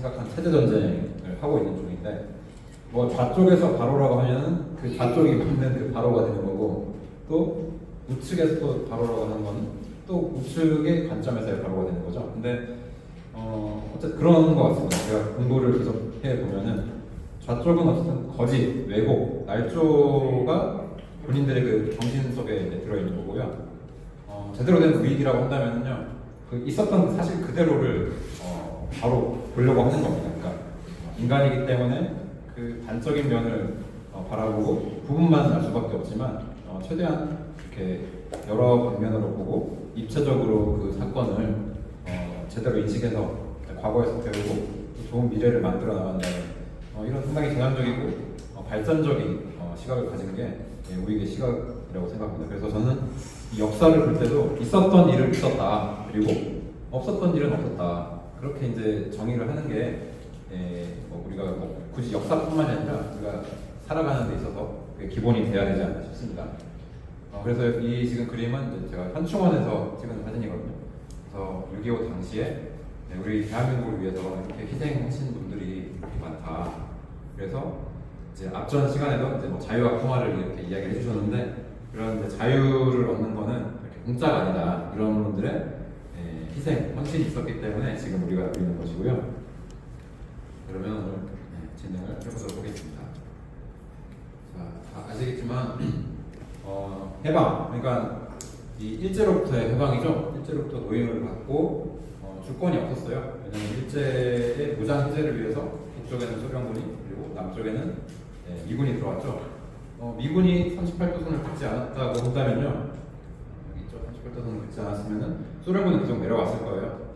심각한 체제 전쟁을 하고 있는 중인데, 뭐 좌쪽에서 바로라고 하면은 그 좌쪽이 맞는 그 바로가 되는 거고, 또 우측에서 또 바로라고 하는 건 또 우측의 관점에서의 바로가 되는 거죠. 근데 어쨌든 그런 것 같습니다. 제가 공부를 계속 해보면은 좌쪽은 어쨌든 거짓, 왜곡, 날조가 본인들의 그 정신 속에 이제 들어있는 거고요. 제대로 된 위기라고 한다면요, 그 있었던 사실 그대로를 바로 보려고 하는 겁니다. 그러니까 인간이기 때문에 그 단적인 면을 바라보고 부분만 알 수밖에 없지만 최대한 이렇게 여러 방면으로 보고 입체적으로 그 사건을 제대로 인식해서 과거에서 배우고 좋은 미래를 만들어 나간다는 이런 상당히 개방적이고 발전적인 시각을 가진 게 우리의 시각이라고 생각합니다. 그래서 저는 이 역사를 볼 때도 있었던 일은 있었다, 그리고 없었던 일은 없었다, 그렇게 이제 정의를 하는 게 우리가 뭐 굳이 역사뿐만이 아니라 우리가 살아가는 데 있어서 그게 기본이 돼야 되지 않나 싶습니다. 그래서 이 지금 그림은 제가 현충원에서 찍은 사진이거든요. 그래서 6.25 당시에 우리 대한민국을 위해서 이렇게 희생하신 분들이 이렇게 많다. 그래서 이제 앞전 시간에도 이제 뭐 자유와 평화를 이렇게 이야기를 해주셨는데, 그런 이제 자유를 얻는 거는 이렇게 공짜가 아니다. 이런 분들의 희생, 헌신이 있었기 때문에 지금 우리가 누리는 것이고요. 그러면 오늘 진행을 해보도록 하겠습니다. 자, 다 아시겠지만 해방, 그러니까 이 일제로부터의 해방이죠. 일제로부터 노예를 받고 주권이 없었어요. 왜냐하면 일제의 무장 해제를 위해서 북쪽에는 소련군이, 그리고 남쪽에는 미군이 들어왔죠. 미군이 38도선을 긋지 않았다고 한다면요, 여기 있죠. 38도선을 긋지 않았으면은 소련군이 계속 내려왔을 거예요.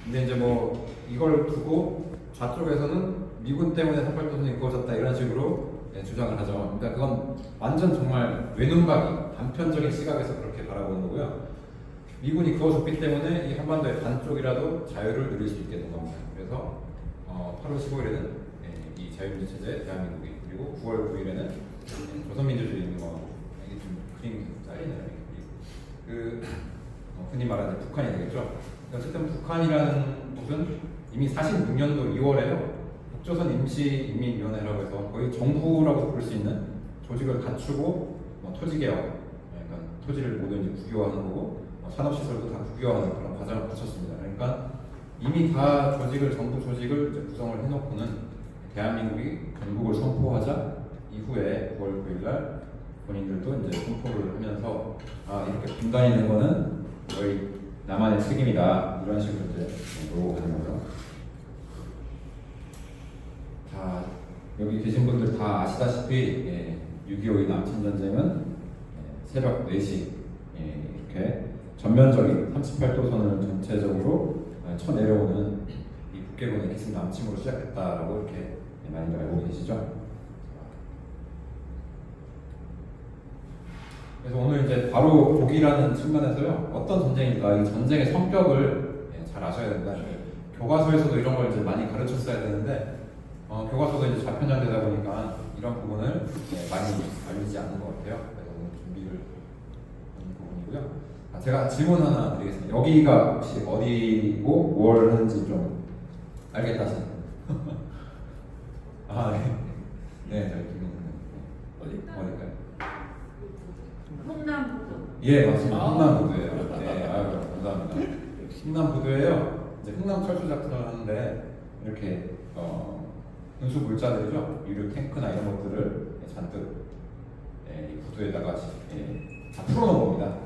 근데 이제 뭐 이걸 두고 좌쪽에서는 미군 때문에 38도선이 그어졌다, 이런 식으로 주장을 하죠. 그러니까 그건 완전 정말 외눈박이, 단편적인 시각에서 그렇게 바라보는 거고요. 미군이 그어줬기 때문에 이 한반도의 반쪽이라도 자유를 누릴 수 있게 된 겁니다. 그래서 8월 15일에는 이 자유민주 체제 대한민국이, 그리고 9월 9일에는 조선민주주의인공화국, 이게 좀 그림이 잘리네요. 그 흔히 말하는 북한이 되겠죠. 어쨌든 북한이라는 곳은 이미 46년도 2월에요. 북조선 임시인민위원회라고 해서 거의 정부라고 부를 수 있는 조직을 갖추고 토지개혁, 그러니까 토지를 모두 이제 국유화하는 거고 산업시설도 다 국유화하는 그런 과정을 거쳤습니다. 그러니까 이미 다 정부 조직을 이제 구성을 해놓고는 대한민국이 건국을 선포하자 이후에 9월 9일날 본인들도 이제 선포를 하면서 이렇게 분단이 된 거는 거의 남한의 책임이다, 이런 식으로 이제 요구하는 거죠. 자, 여기 계신 분들 다 아시다시피 6.25의 남천전쟁은 새벽 4시 이렇게 전면적인 38도선을 전체적으로 쳐내려오는 이 북괴군의 기습 남침으로 시작했다라고 이렇게 많이들 알고 계시죠? 그래서 오늘 이제 바로 보기라는 측면에서요, 어떤 전쟁인가, 이 전쟁의 성격을 잘 아셔야 된다. 교과서에서도 이런 걸 이제 많이 가르쳤어야 되는데 교과서도 이제 좌편향되다 보니까 이런 부분을 많이 알리지 않는 것 같아요. 그래서 오늘 준비를 하는 부분이고요. 제가 질문 하나 드리겠습니다. 여기가 혹시 어디고 뭘 하는지 좀 알겠다 하시나요? 네. 네, 저희 어딜까요? 흥남부두. 예, 맞습니다. 흥남부두예요. 네, 아유, 감사합니다. 흥남부두예요. 이제 흥남 철수 작전을 하는데 이렇게 운수 물자들이죠. 유류 탱크나 이런 것들을 잔뜩 이 부두에다가 다 풀어놓은 겁니다.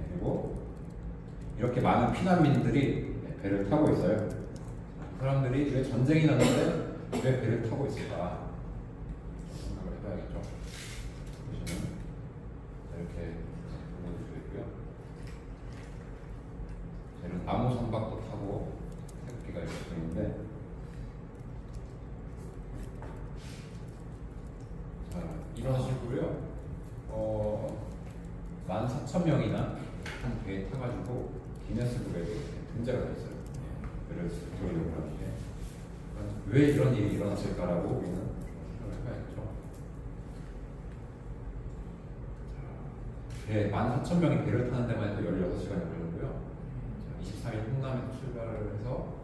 그리고 이렇게 많은 피난민들이 배를 타고 있어요. 그 사람들이 왜 전쟁이 났는데 왜 배를 타고 있을까 생각을 해봐야겠죠. 보시면 이렇게 보여드리고 있고요. 저는 나무 선박도 타고 태극기가 이렇게 있는데, 이런 식으로요. 14,000명이나 한 배에 타가지고 기네스북에 등재가 돼 있어요. 배를 돌리려고 하는데 왜 이런 일이 일어났을까라고 우리는 생각을 해봐야겠죠. 14,000명이 배를 타는 데만 해도 16시간이 걸렸고요. 23일 흥남에서 출발을 해서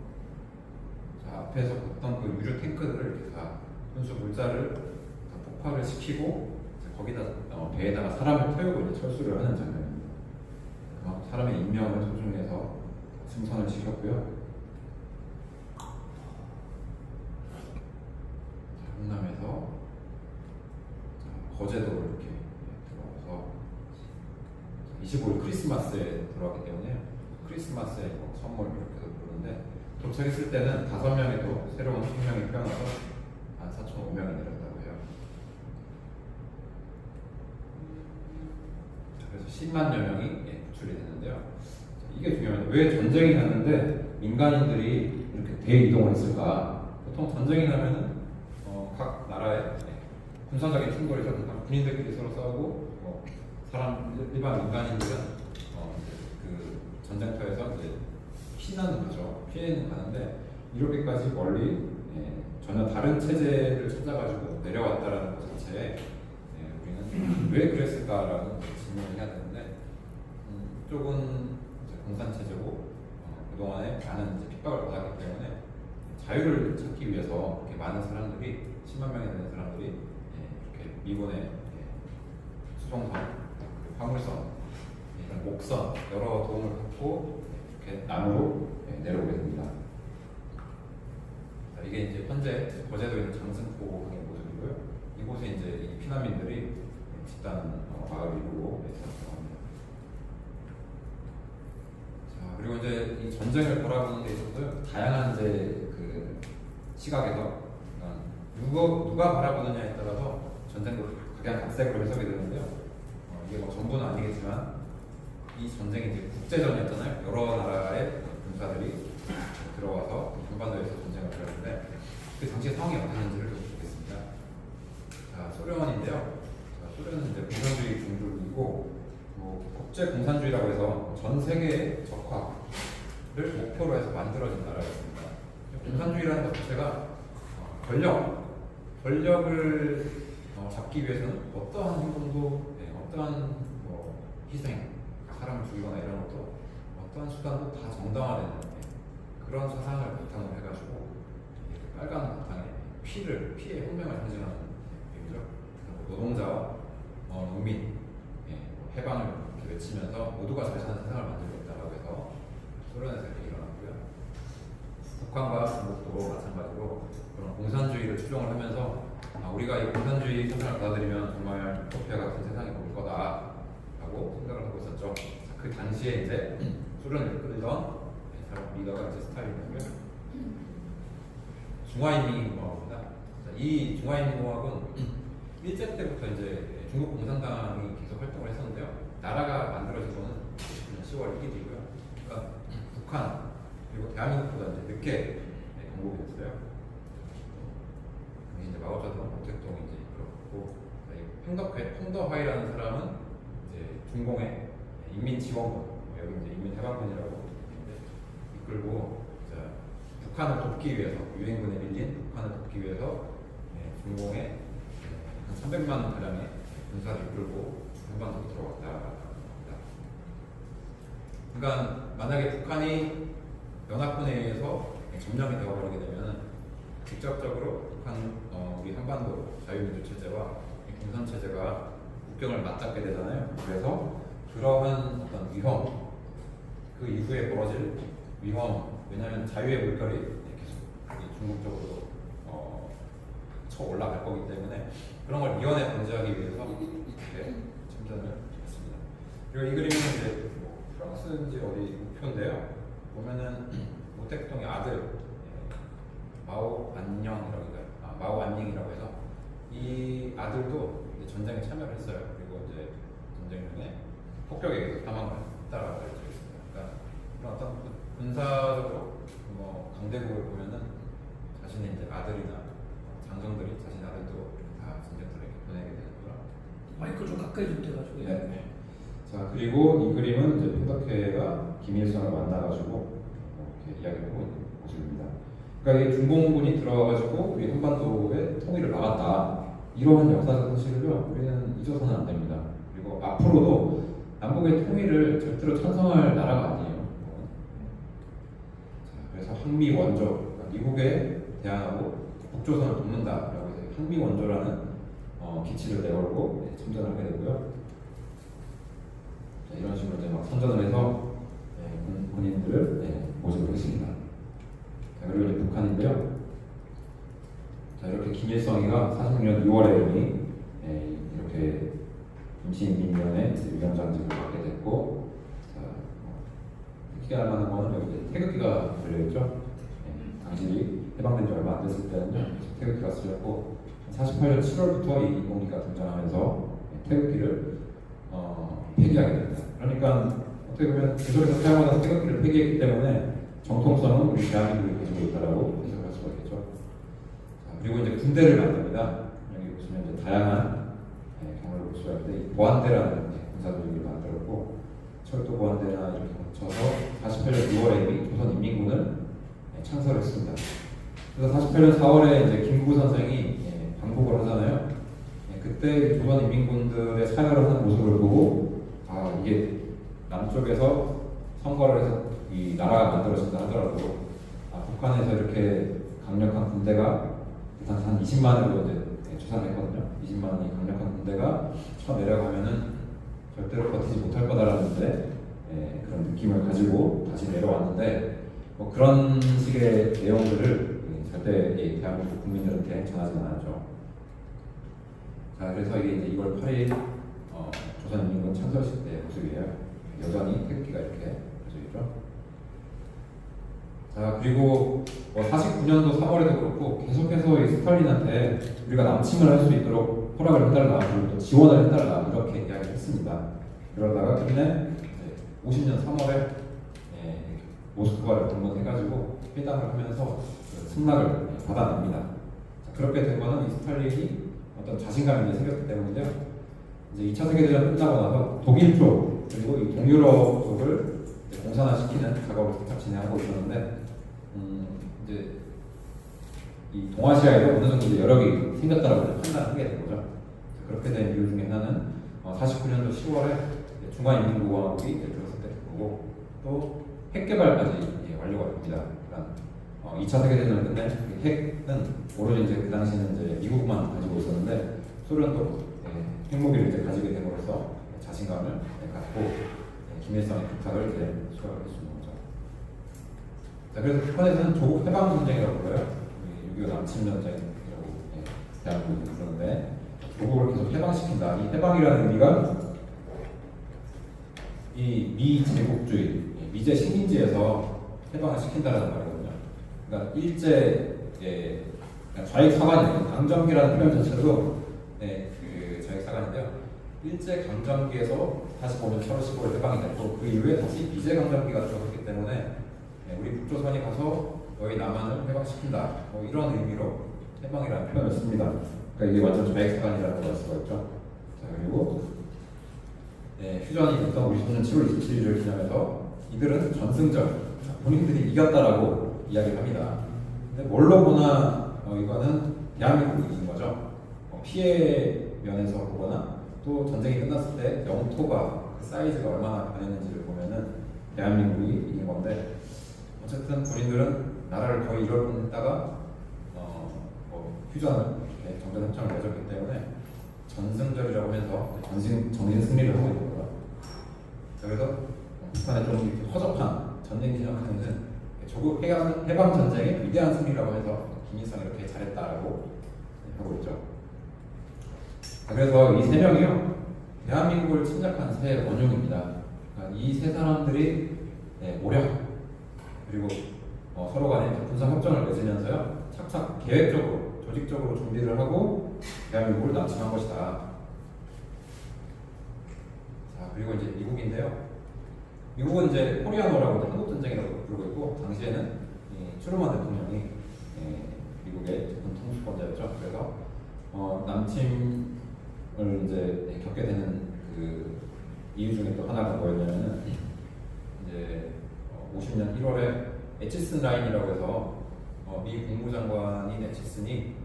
자, 앞에서 봤던 그 유류 탱크들을 이렇게 다 순수 물자를 다 폭발을 시키고 이제 거기다 배에다가 사람을 태우고 이제 철수를 하는 장면입니다. 그만큼 사람의 인명을 소중해서 승선을 시켰고요. 흥남에서 거제도로 이렇게 들어와서 25일 크리스마스에 들어왔기 때문에 크리스마스에 뭐 선물 이렇게 부르는데 도착했을 때는 5명의 또 새로운 생명이 태어나서 한 4,500명이 내렸다고 해요. 그래서 10만여 명이 구출이 됐는데요. 이게 중요합니다. 왜 전쟁이 났는데 민간인들이 이렇게 대이동을 했을까? 보통 전쟁이 나면은 각 나라의 군사적인 충돌이 있어서 군인들끼리 서로 싸우고 일반 민간인들은 그 전쟁터에서 이제 피난을 가죠. 피해는 가는데 이렇게까지 멀리 전혀 다른 체제를 찾아가지고 내려왔다라는 것 자체에 우리는 왜 그랬을까라는 질문을 해야 되는데 이쪽은 이제 공산 체제고 그동안에 많은 이제 핍박을 받았기 때문에 자유를 찾기 위해서 이렇게 많은 사람들이 10만 명이 되는 사람들이 이렇게 미군의 수송선, 화물선, 이런 목선 여러 도움을 받고 이렇게 남으로 내려오게 됩니다. 자, 이게 이제 현재 거제도에 있는 장승포항의 모습이고요. 이곳에 이제 이 피난민들이 집단 마을을 이루고 있었습니다. 자, 그리고 이제 이 전쟁을 바라보는 데 있어서 다양한 이제 그 시각에서 누가 바라보느냐에 따라서 전쟁도 각양각색으로 해석이 되는데요. 이게 뭐 전부는 아니겠지만 이 전쟁이 이제 국제전이었잖아요. 여러 나라의 군사들이 들어와서 한반도에서 전쟁을 벌였는데 그 당시 상황이 어땠는지를 좀 보겠습니다. 자, 소련인데요. 자, 소련은 이제 공산주의 종족이고 국제 공산주의라고 해서 전 세계의 적화를 목표로 해서 만들어진 나라였습니다. 공산주의라는 것 자체가 권력을 잡기 위해서는 어떠한 행동도, 어떠한 희생, 사람을 죽이거나 이런 것도 어떠한 수단도 다 정당화되는 그런 사상을 바탕으로 해가지고 빨간 바탕에 피의 혁명을 상징하는 얘기죠. 노동자와 농민, 해방을 이렇게 외치면서 모두가 잘 사는 세상을 만들겠다라고 해서 소련에서 이렇게 일어났고요. 북한과 중국도 마찬가지로 그런 공산주의를 추종을 하면서 우리가 이 공산주의 세상을 받아들이면 정말 유토피아 같은 세상이 올 거다라고 생각을 하고 있었죠. 그 당시에 이제 소련을 이끌던 리더가 이제 스탈린이고요. 중화인민공화국입니다. 이 중화인민공화국은 일제 때부터 이제 중국 공산당이 계속 활동을 했었는데요. 나라가 만들어진 거는 10월 1일이고요. 그러니까 북한 그리고 대한민국보다 이제 늦게 건국이 됐어요. 이제 마오쩌둥,毛泽东이제 그렇고 펑더화이라는 사람은 이제 중공의 인민지원군 여기 이제 인민해방군이라고 이끌고 북한을 돕기 위해서 유엔군에 밀린 북한을 돕기 위해서 중공의 한 300만 가량의 군사를 이끌고 한반도로 들어왔다 합니다. 그러니까 만약에 북한이 연합군에 의해서 점령이 되어버리게 되면 직접적으로 북한 우리 한반도 자유민주 체제와 공산 체제가 국경을 맞잡게 되잖아요. 그래서 그러한 어떤 위험, 그 이후에 벌어질 위험, 왜냐하면 자유의 물결이 계속 중국 쪽으로 쳐 올라갈 거기 때문에 그런 걸 미연에 방지하기 위해서 이렇게 참전을 했습니다. 그리고 이 그림은 이제 프랑스인지 어디 우표인데요. 보면은 모택동의 아들 마오 안녕이라고 해요. 마오 안닝이라고 해서 이 아들도 이제 전쟁에 참여를 했어요. 그리고 이제 전쟁 중에 폭격에 의해서 사망을 했다라고 알려져 있습니다. 그러니까 그런 어떤 군사적으로 강대국을 보면은 자신의 이제 아들이나 장정들이 자신의 아들도 다 전쟁터에 보내게 되는구나. 마이크 좀 가까이 좀 대가지고. 네. 자, 그리고 이 그림은 이제 펜더케가 김일성을 만나가지고 이렇게 이야기를 하고 있는 모습입니다. 그러니까 이 중공군이 들어와가지고 우리 한반도의 통일을 막았다. 이러한 역사적 사실을요, 우리는 잊어서는 안 됩니다. 그리고 앞으로도 남북의 통일을 절대로 찬성할 나라가 아니에요. 자, 그래서 한미 원조, 그러니까 미국에 대항하고 북조선을 돕는다라고 해서 한미 원조라는 기치를 내걸고 참전을 하게 되고요. 자, 이런 식으로 이제 막 선전을 해서 군인들을 모집을 했습니다. 자, 그리고 이제 북한인데요. 자, 이렇게 김일성이가 46년 2월에 이렇게 임시인민위원회 위원장직을 맡게 됐고, 자, 기억할 만한 거는 여기 이제 태극기가 걸려있죠. 당신이 해방된 지 얼마 안 됐을 때는요, 태극기가 쓰였고, 48년 7월부터 이 공기가 등장하면서 태극기를 폐기하게 됩니다. 그러니까 어떻게 보면 제조에서 사용하는 태극기를 폐기했기 때문에 정통성은 우리 대한민국이 가지고 있다라고 해석할 수가 있겠죠. 자, 그리고 이제 군대를 만듭니다. 여기 보시면 이제 다양한 경우를 볼 수가 있는데, 이 보안대라는 군사조직을 만들었고, 철도 보안대나 이렇게 거쳐서 48년 6월에 이미 조선인민군을 창설했습니다. 그래서 48년 4월에 이제 김구구 선생이 방북을 하잖아요. 그때 조선인민군들의 사열을 하는 모습을 보고, 아, 이게 남쪽에서 선거를 해서 이 나라가 만들어진다 하더라도, 아, 북한에서 이렇게 강력한 군대가 일단 한 20만으로 이제 추산했거든요. 20만이 강력한 군대가 쳐 내려가면은 절대로 버티지 못할 거다라는 그런 느낌을 가지고 다시 내려왔는데, 뭐 그런 식의 내용들을 절대 대한민국 국민들한테 전하지는 않았죠. 자, 그래서 이게 이제 2월 8일 조선인민군 창설식 때 모습이에요. 여전히 태극기가 이렇게 펴져 있죠. 자, 그리고 49년도 3월에도 그렇고 계속해서 이 스탈린한테 우리가 남침을 할 수 있도록 허락을 해달라, 그리고 또 지원을 해달라, 이렇게 이야기를 했습니다. 그러다가 끝내 50년 3월에 모스크바를 방문해가지고 회담을 하면서 그 승낙을 받아냅니다. 자, 그렇게 된 거는 이 스탈린이 어떤 자신감이 생겼기 때문인데요. 이제 2차 세계대전 끝나고 나서 독일 쪽 그리고 이 동유럽 쪽을 공산화시키는 작업을 계속 진행하고 있었는데, 이제 이 동아시아에도 어느 정도 여력이 생겼다라고 판단하게 된 거죠. 그렇게 된 이유 중에 하나는 49년도 10월에 중화인민공화국이 들어섰을 때 거고, 또 핵개발까지 완료가 됩니다. 그러니까 2차 세계대전을 끝낸 핵은 오로지 이제 그 당시에는 이제 미국만 가지고 있었는데, 소련도 핵무기를 이제 가지게 됨으로써 자신감을 갖고 김일성의 부탁을 이제 수락할 수 있는 거죠. 자, 그래서 북한에서는 조국 해방 전쟁이라고 불러요. 6.25 남침 전쟁이라고 대한민국이 부르는데, 조국을 계속 해방시킨다. 이 해방이라는 의미가 이 미제국주의, 미제 식민지에서 해방을 시킨다라는 말이거든요. 그러니까 일제 좌익 사관이에요. 강점기라는 표현 자체도 그 좌익 사관인데요. 일제 강점기에서 다시 보면 7월 15일 해방이 됐고, 그 이후에 다시 미제 강점기가 들어섰기 때문에 우리 북조선이 가서 너희 남한을 해방시킨다, 뭐 이런 의미로 해방이라는 표현을 씁니다. 그러니까 이게 완전 좌익 사관이라고 할 수가 있죠. 자, 그리고 휴전이 됐던 50년 7월 27일을 기념해서 이들은 전승절, 본인들이 이겼다라고 이야기를 합니다. 근데 뭘로 보나 이거는 대한민국이 이긴 거죠. 피해 면에서 보거나 또 전쟁이 끝났을 때 영토가 그 사이즈가 얼마나 변했는지를 보면은 대한민국이 이긴 건데, 어쨌든 본인들은 나라를 거의 잃을 뻔했다가 휴전을 정전협정을 맺었기 때문에 전승절이라고 하면서 전진 승리를 하고 있는 거예요. 그래서 북한의 좀 이렇게 허접한 전쟁 기념하는 조국 해방 전쟁의 위대한 승리라고 해서 김일성이 이렇게 잘했다라고 하고 있죠. 그래서 이 세 명이요, 대한민국을 침략한 세 원흉입니다. 그러니까 이 세 사람들이 모략, 그리고 서로 간에 군사 협정을 맺으면서요, 착착 계획적으로 조직적으로 준비를 하고 대한민국을 남침한 것이다. 자, 그리고 이제 미국인데요. 미국은 이제 코리아노라고 한국전쟁이라고 부르고 있고, 당시에는 트루먼 대통령이 미국의 집권 통수권자였죠. 그래서 남침을 이제 겪게 되는 그 이유 중에 또 하나가 뭐였냐면은, 이제 50년 1월에 에치슨 라인이라고 해서 미 국무장관인 에치슨이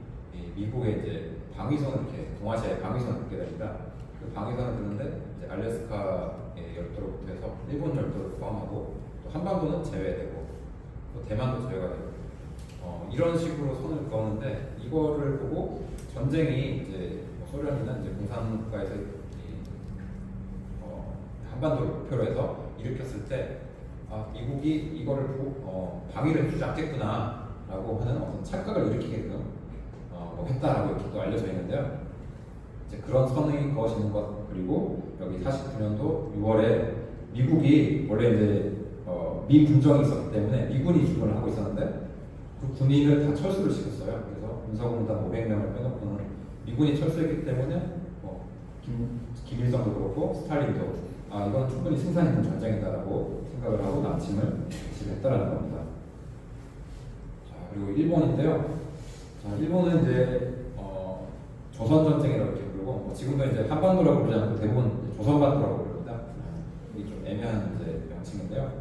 미국의 이제 방위선을 이렇게 동아시아에 방위선을 갖게 됩니다. 그 방위선을 드는데 이제 알래스카의 열도로부터 해서 일본 열도를 포함하고 또 한반도는 제외되고 또 대만도 제외가 되고, 이런 식으로 선을 그었는데 이거를 보고 전쟁이 이제 소련이나 이제 공산국가에서 한반도를 목표로 해서 일으켰을 때 미국이 이거를 보고 방위를 해주지 않겠구나라고 하는 어떤 착각을 일으키게끔 했다라고 이렇게 또 알려져 있는데요. 이제 그런 선이 그어지는 것 그리고 여기 49년도 6월에 미국이 원래 이제 미 군정이 있었기 때문에 미군이 주둔을 하고 있었는데 그 군인을 다 철수를 시켰어요. 그래서 군사공단 500명을 빼놓고는 미군이 철수했기 때문에 김일성도 그렇고 스탈린도 이건 충분히 승산 있는 전쟁이다라고 생각을 하고 남침을 지시했다라는 겁니다. 자, 그리고 일본인데요. 자, 일본은 이제 조선 전쟁이라고 이렇게 부르고 지금도 이제 한반도라고 부르지 않고 대부분 조선반도라고 부릅니다. 이게 좀 애매한 이제 명칭인데요.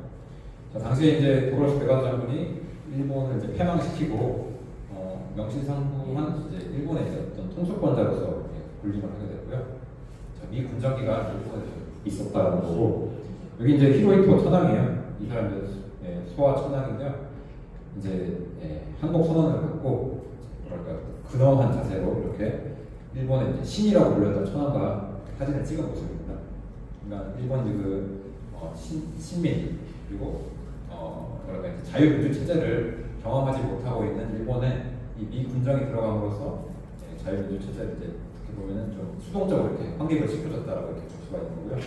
자, 당시에 이제 도로시 베가도 장군이 일본을 이제 패망시키고 명실상부한 이제 일본의 이제 어떤 통수권자로서 군림을 하게 됐고요. 자, 미 군정기가 일본에 있었다는 거고 여기 이제 히로히토 천황이에요. 이 사람들 소아 천황인데요. 이제 한국 선언을 갖고 뭐랄까 근엄한 자세로 이렇게 일본의 이제 신이라고 불렸던 천황과 사진을 찍은 모습입니다. 그러니까 일본 신민 그리고 뭐랄까 이제 자유민주 체제를 경험하지 못하고 있는 일본에 이 미 군정이 들어감으로써 자유민주 체제를 이제 어떻게 보면은 좀 수동적으로 이렇게 확립을 시켜줬다라고 이렇게 볼 수가 있는 거고요.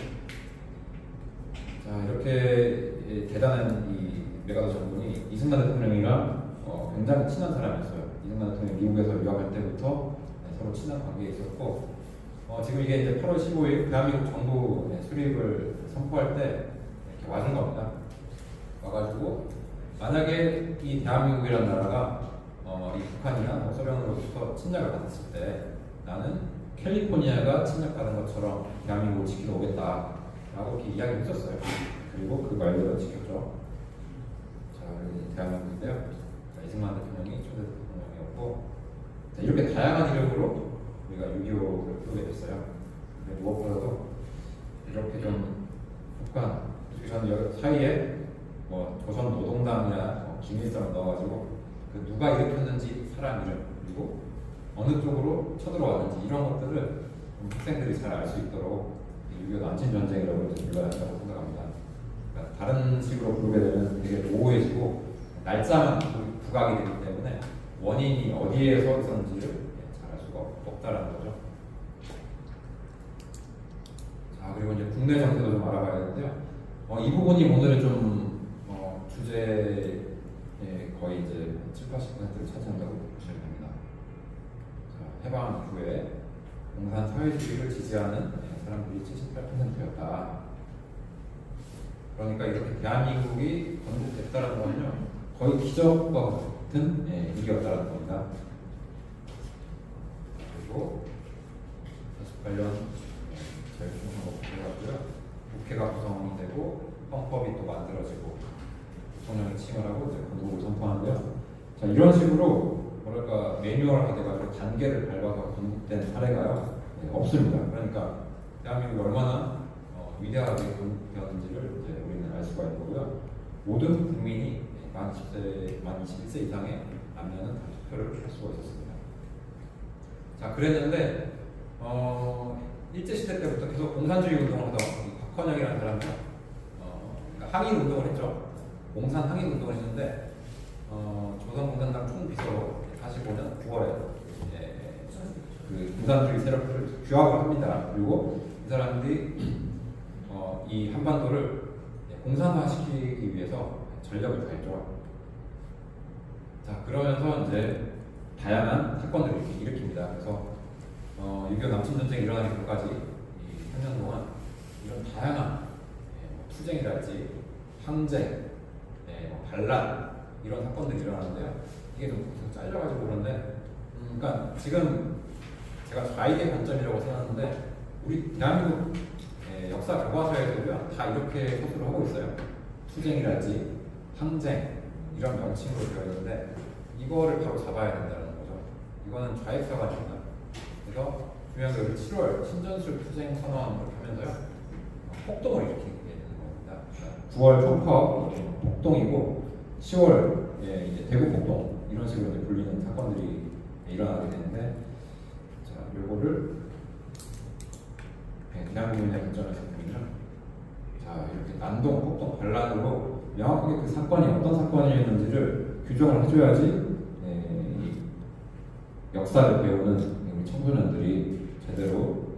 자, 이렇게 대단한 이 메가더 장군이 이승만 대통령이랑 굉장히 친한 사람이었어요. 이승만 대통령이 미국에서 유학할 때부터 서로 친한 관계에 있었고 지금 이게 이제 8월 15일 대한민국 정부 수립을 선포할 때 이렇게 와준 겁니다. 와가지고 만약에 이 대한민국이라는 나라가 이 북한이나 소련으로부터 침략을 받았을 때 나는 캘리포니아가 침략받은 것처럼 대한민국을 지키러 오겠다라고 이렇게 이야기를 했었어요. 그리고 그 말대로 지켰죠. 자, 여기 대한민국인데요. 이승만 대통령이 초대 대통령이었고 이렇게 다양한 이름으로 우리가 6.25를 부르게 됐어요. 무엇보다도 이렇게 좀 북한 저는 사이에 조선 노동당이나 김일성을 넣어가지고 그 누가 일으켰는지 사람 이름 그리고 어느 쪽으로 쳐들어왔는지 이런 것들을 학생들이 잘 알 수 있도록 6.25 남친 전쟁이라고 이렇게 불러야 한다고 생각합니다. 그러니까 다른 식으로 부르게 되면 되게 모호해지고 날짜만 부각이 되기 때문에 원인이 어디에서 있었는지를 잘 알 수가 없다라는 거죠. 자, 그리고 이제 국내 정세도 좀 알아봐야 되는데요. 이 부분이 오늘은 좀 주제에 거의 이제 70~80%를 차지한다고 보시면 됩니다. 자, 해방 이후에 공산 사회주의를 지지하는 사람들이 78%였다. 그러니까 이렇게 대한민국이 건국됐다는 거는요 거의 기적과 같은 일이었다는 겁니다. 그리고 48년 제일 중요한 거 보고요. 국회가 구성이 되고 헌법이 또 만들어지고 대통령이 칭을 하고 이제 건국을 선포하는데요. 자, 이런 식으로 뭐랄까 매뉴얼화 돼가지고 단계를 밟아서 건국된 사례가요 없습니다. 그러니까 대한민국이 얼마나 위대하게 건국되었는지를 이제 우리는 알 수가 있는 거고요. 모든 국민이 만 21세 이상의 남녀는 다 투표를 할 수가 있었습니다. 자, 그랬는데 일제 시대 때부터 계속 공산주의 운동을 하던 박헌영이라는 사람이 그러니까 항일 운동을 했죠. 공산 항일 운동을 했는데 조선공산당 총비서로 45년 9월에 그 공산주의 세력들을 규합을 합니다. 그리고 이 사람들이 이 한반도를 공산화시키기 위해서 전력을 다했죠. 자, 그러면서 이제 다양한 사건들을 일으킵니다. 그래서 6.25 남침전쟁이 일어나기 전까지 3년 동안 이런 다양한 투쟁이랄지 항쟁, 반란 이런 사건들이 일어나는데요. 이게 좀 잘려가지고 그런데 그러니까 지금 제가 좌익의 관점이라고 생각하는데 우리 대한민국 역사 교과서에서도요 다 이렇게 서술을 하고 있어요. 투쟁이랄지 항쟁 이런 명칭으로 되어 있는데 이거를 바로 잡아야 된다는 거죠. 이거는 좌익사가 아닙니다. 그래서 중요한 게 7월 신전술 투쟁 선언을 하면서요 폭동을 일으키게 되는 겁니다. 9월 총파 폭동이고 10월 이제 대구 폭동 이런 이런 식으로 이제 불리는 사건들이 일어나게 되는데, 자, 요거를 대한민국의 관점에서 보면, 자, 이렇게 난동, 폭동, 반란으로 명확하게 그 사건이 어떤 사건이었는지를 규정을 해줘야지 이 역사를 배우는 우리 청소년들이 제대로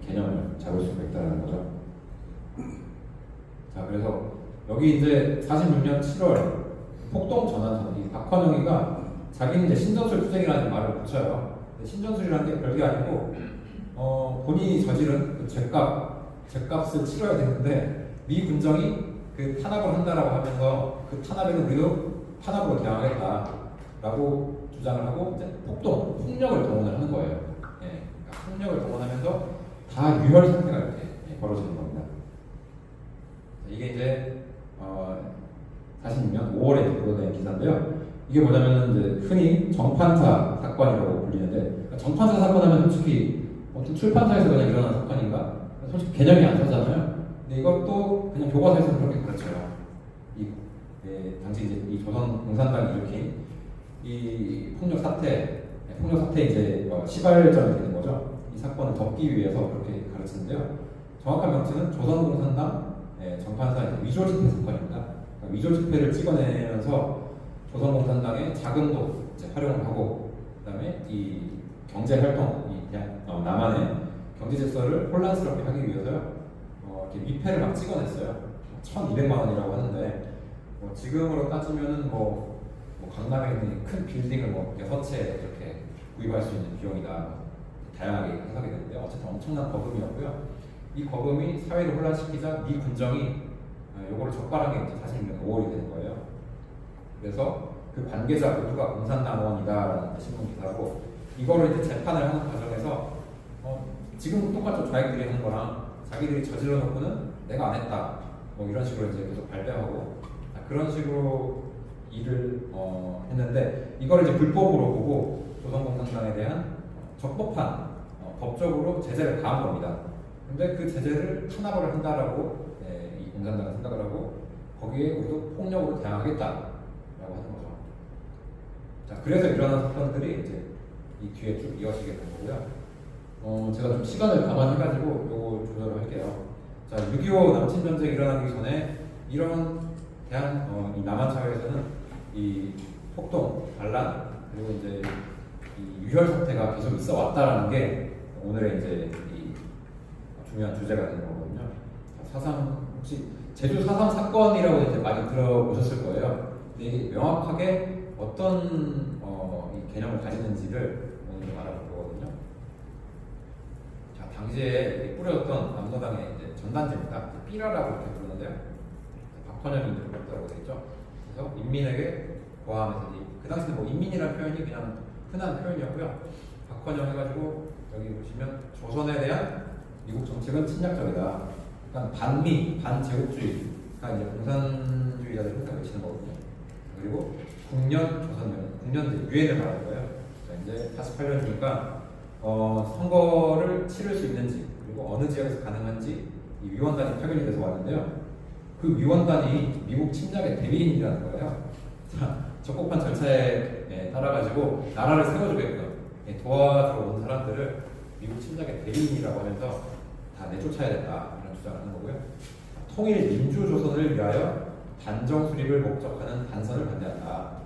이 개념을 잡을 수가 있다는 거죠. 자, 그래서 여기 이제 46년 7월 폭동 전환선, 이 박헌영이가 자기는 이제 신전술 투쟁이라는 말을 붙여요. 근데 신전술이라는 게 별게 아니고 본인이 저지른 그 죄값을 치러야 되는데 미 군정이 그 탄압을 한다라고 하면서 그 탄압에는 우리도 탄압으로 대항하겠다라고 주장을 하고 이제 폭력을 동원을 하는 거예요. 예, 그러니까 폭력을 동원하면서 다 유혈 상태가 이렇게 벌어지는 겁니다. 이게 이제 46년 5월에 보도된 기사인데요. 이게 뭐냐면 이제 흔히 정판사 사건이라고 불리는데, 정판사 사건 하면 솔직히 어떤 출판사에서 그냥 일어난 사건인가? 솔직히 개념이 안 서잖아요. 근데 이것도 그냥 교과서에서 그렇게 가르쳐요. 당시 이제 이 조선 공산당이 일으킨 이 폭력 사태 이제 시발점이 되는 거죠. 이 사건을 덮기 위해서 그렇게 가르치는데요. 정확한 명칭은 조선 공산당 정판사 위조 집회 사건입니다. 그러니까 위조 집회를 찍어내면서 조선 공산당의 자금도 이제 활용을 하고, 그다음에 이 경제 활동, 남한의 경제 질서를 혼란스럽게 하기 위해서요. 이렇게 위패를 막 찍어냈어요. 1,200만 원이라고 하는데, 지금으로 따지면은 강남에 있는 큰 빌딩을 6채 이렇게 구입할 수 있는 비용이다. 다양하게 해석이 되는데, 어쨌든 엄청난 거금이었고요. 이 거금이 사회를 혼란시키자 미 군정이 요거를 적발한 게 이제 46년 5월이 되는 거예요. 그래서 그 관계자 모두가 공산당원이다라는 신문 기사고, 이거를 이제 재판을 하는 과정에서 지금 똑같죠. 좌익들이 하는 거랑 자기들이 저질러 놓고는 내가 안 했다 이런 식으로 이제 계속 발뺌하고 그런 식으로 일을 했는데, 이걸 이제 불법으로 보고 조선공산당에 대한 적법한 법적으로 제재를 가한 겁니다. 근데 그 제재를 탄압을 한다라고 이 공산당은 생각을 하고, 거기에 우리도 폭력으로 대항하겠다라고 하는 거죠. 자, 그래서 일어난 사건들이 이제 이 뒤에 쭉 이어지게 된 거고요. 제가 좀 시간을 감안해가지고 요거 조절을 할게요. 자, 6.25 남침 전쟁이 일어나기 전에 이런 이 남한 사회에서는 이 폭동, 반란, 그리고 이제 이 유혈 사태가 계속 있어 왔다라는 게 오늘의 이제 이 중요한 주제가 되는 거거든요. 혹시 제주 4.3 사건이라고 이제 많이 들어보셨을 거예요. 근데 이게 명확하게 어떤 이 개념을 가지는지를 오늘 좀 알아볼 거거든요. 자, 당시에 뿌려졌던 남노당의 이제 전단지입니다. 삐라라고 이렇게 부르는데요. 박헌영이 들었다고 되어 있죠. 그래서 인민에게 고함해서 그 당시에 인민이라는 표현이 그냥 흔한 표현이었고요. 박헌영 해가지고 여기 보시면 조선에 대한 미국 정책은 침략적이다. 그러니까 반미, 반제국주의가 이제 공산주의자들 항상 외치는 거거든요. 그리고 국년, 조선년, 국년 유엔을 말하는 거예요. 자, 이제 48년이니까 선거를 치를 수 있는지, 그리고 어느 지역에서 가능한지 이 위원단이 파견이 돼서 왔는데요. 그 위원단이 미국 침략의 대리인이라는 거예요. 자, 적법한 절차에 따라가지고 나라를 세워주게끔 도와주러 온 사람들을 미국 침략의 대리인이라고 하면서 다 내쫓아야 된다, 이런 주장을 하는 거고요. 통일 민주조선을 위하여 반정 수립을 목적하는 반선을 반대한다.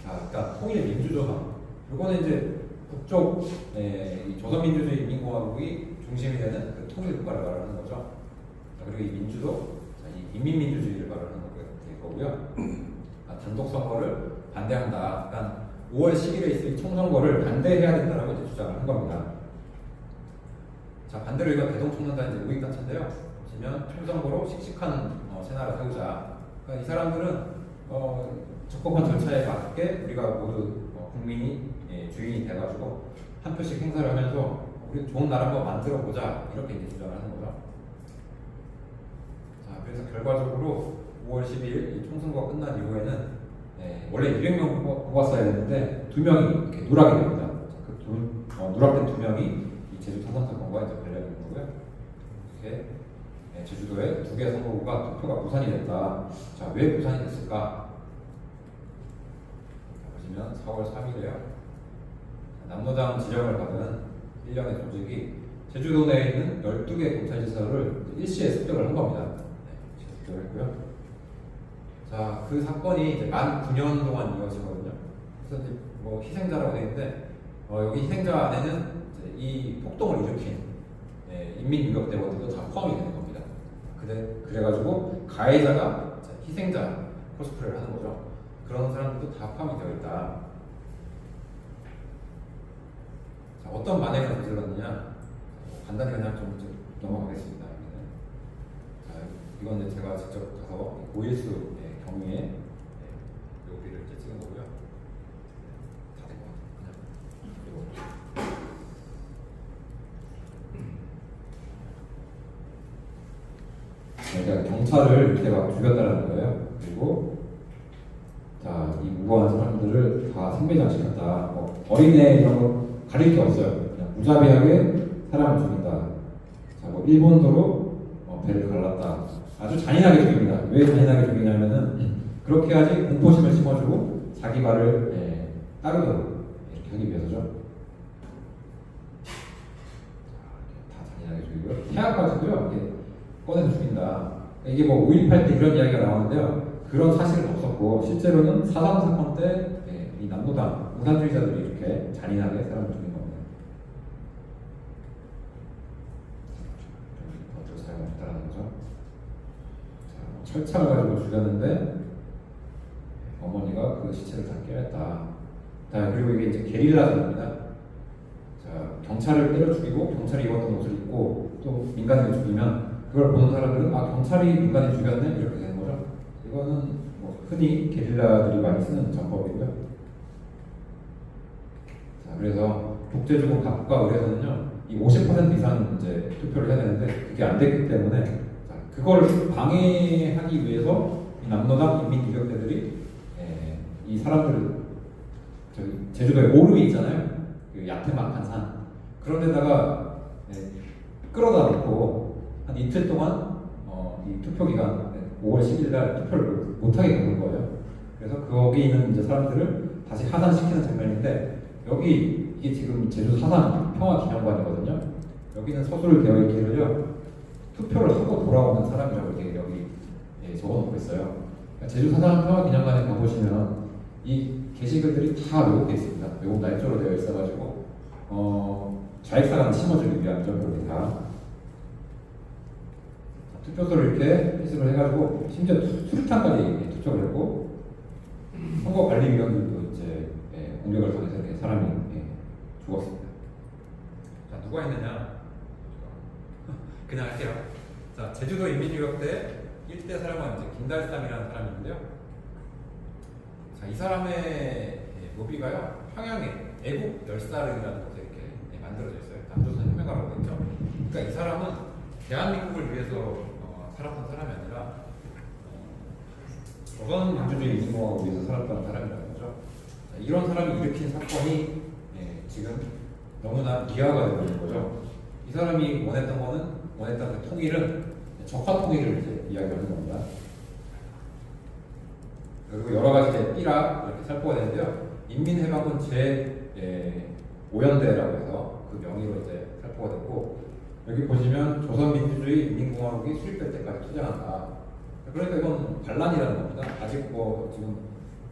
자, 그러니까 통일 민주조선, 이거는 이제 북쪽 이 조선민주주의 인민공화국이 중심이 되는 그 통일 국가를 말하는 거죠. 자, 그리고 이 민주도 이 인민민주주의를 말하는 거고요. 단독 선거를 반대한다. 그러니까 5월 10일에 있을 총선거를 반대해야 된다라고 이제 주장을 한 겁니다. 자, 반대로 이건 대동총련단 이제 우익단체인데요. 보시면 총선거로 씩씩한 새나라 세우자. 그러니까 이 사람들은 적법한 절차에 맞게 우리가 모두 국민이 주인이 돼가지고 한 표씩 행사를 하면서 우리 좋은 나라 한번 만들어 보자, 이렇게 이제 주장을 하는 거죠. 자, 그래서 결과적으로 5월 12일 이 총선거가 끝난 이후에는 원래 200명 뽑았어야 했는데 2명이 이렇게 누락이 됩니다. 그 누락된 2명이 이 제주 4.3 사건과 이제 관련이 있는 거고요. 이렇게 제주도의 2개 선거구가 투표가 무산이 됐다. 자, 왜 무산이 됐을까? 자, 보시면 4월 3일에요. 남로당 지정을 받은 1년의 조직이 제주도 내에 있는 12개 경찰지사를 일시에 습격을 한 겁니다. 네, 습격을 했고요. 자, 그 사건이 이제 만 9년 동안 이어지거든요. 그래서 이제 뭐 희생자라고 되어 있는데 여기 희생자 안에는 이제 이 폭동을 일으킨 인민유격대원들도 다 포함이 되는 겁니다. 그래가지고 가해자가 희생자 코스프레를 하는 거죠. 그런 사람들도 다 포함이 되어 있다. 자, 어떤 만행을 저질렀느냐? 간단히 그냥 좀 넘어가겠습니다. 자, 이건 이제 제가 직접 가서 고일수 경위에 여기를 이제 찍은 거고요. 다 된 것 같아요. 그러니까 경찰을 이렇게 막 죽였다는 거예요. 그리고 자, 이 무고한 사람들을 다 생매장시켰다. 어린애 이런 거 가릴 게 없어요. 그냥 무자비하게 사람을 죽인다. 자, 일본도로 배를 갈랐다. 아주 잔인하게 죽입니다. 왜 잔인하게 죽이냐면은 그렇게 하지 공포심을 심어주고 자기 말을 따르도록 이렇게 하기 위해서죠. 다 잔인하게 죽이고요. 태아까지도요. 이렇게 꺼내서 죽인다. 이게 뭐 5.18 때 이런 이야기가 나오는데요. 그런 사실은 없었고 실제로는 4.3 사건 때 이 남로당 우산주의자들이 이렇게 잔인하게 사람을 죽인 겁니다. 어떻게 사용했다라는 거죠. 자, 철창을 가지고 죽였는데 어머니가 그 시체를 다 깨냈다. 자, 그리고 이게 이제 게릴라전입니다. 자, 경찰을 때려 죽이고 경찰이 입었던 옷을 입고 또 민간인을 죽이면 그걸 보는 사람들은 경찰이 민간인 죽였네 이렇게 되는 거죠. 이거는 뭐 흔히 게릴라들이 많이 쓰는 전법이고요. 자, 그래서 독재주고 각국과 의회에서는요 이 50% 이상 이제 투표를 해야 되는데 그게 안 됐기 때문에 자, 그걸 방해하기 위해서 이 남로당 인민유격대들이 이 사람들을 제주도에 오름이 있잖아요. 그 야트막한 산 그런 데다가 끌어다 놓고 한 이틀 동안 이 투표 기간 5월 10일 날 투표를 못하게 하는 거예요. 그래서 거기 있는 이제 사람들을 다시 하산시키는 장면인데 여기 이게 지금 제주 사상 평화기념관이거든요. 여기는 서술 되어 있기를요 투표를 하고 돌아오는 사람이라고 이렇게 여기 적어놓고 있어요. 그러니까 제주 사상 평화기념관에 가보시면 이 게시글들이 다 왜곡되어 있습니다. 왜곡 날조로 되어 있어가지고 좌익사관을 심어주기 위함이죠. 여기 다 투표소를 이렇게 필수를 해가지고 심지어 수류탄까지 투척을 했고 선거관리위원들도 이제 공격을 통해서 이렇게 사람이 죽었습니다. 자, 누가 했느냐? 그냥 할게요. 자, 제주도 인민유격대 1대 사령관 이제 김달삼이라는 사람이 있는데요. 자, 이 사람의 묘비가요 평양에 애국 열사릉이라는 곳에 이렇게 만들어져 있어요. 남조선 혁명가라고 했죠. 그러니까 이 사람은 대한민국을 위해서 살았던 사람이 아니라 조선 민주주의 인민공화국을 위해서 살았던 사람이라는 거죠. 자, 이런 사람이 일으킨 사건이 지금 너무나 미화가 되고 있는 거죠. 이 사람이 원했던 그 통일은 적화 통일을 이제 이야기하는 겁니다. 그리고 여러 가지 이제 삐라 이렇게 살포가 되는데요. 인민해방군 제5연대라고 해서 그 명의로 이제 살포가 됐고 여기 보시면 조선민주주의 인민공화국이 수립될 때까지 투쟁한다. 그러니까 이건 반란이라는 겁니다. 아직 뭐 지금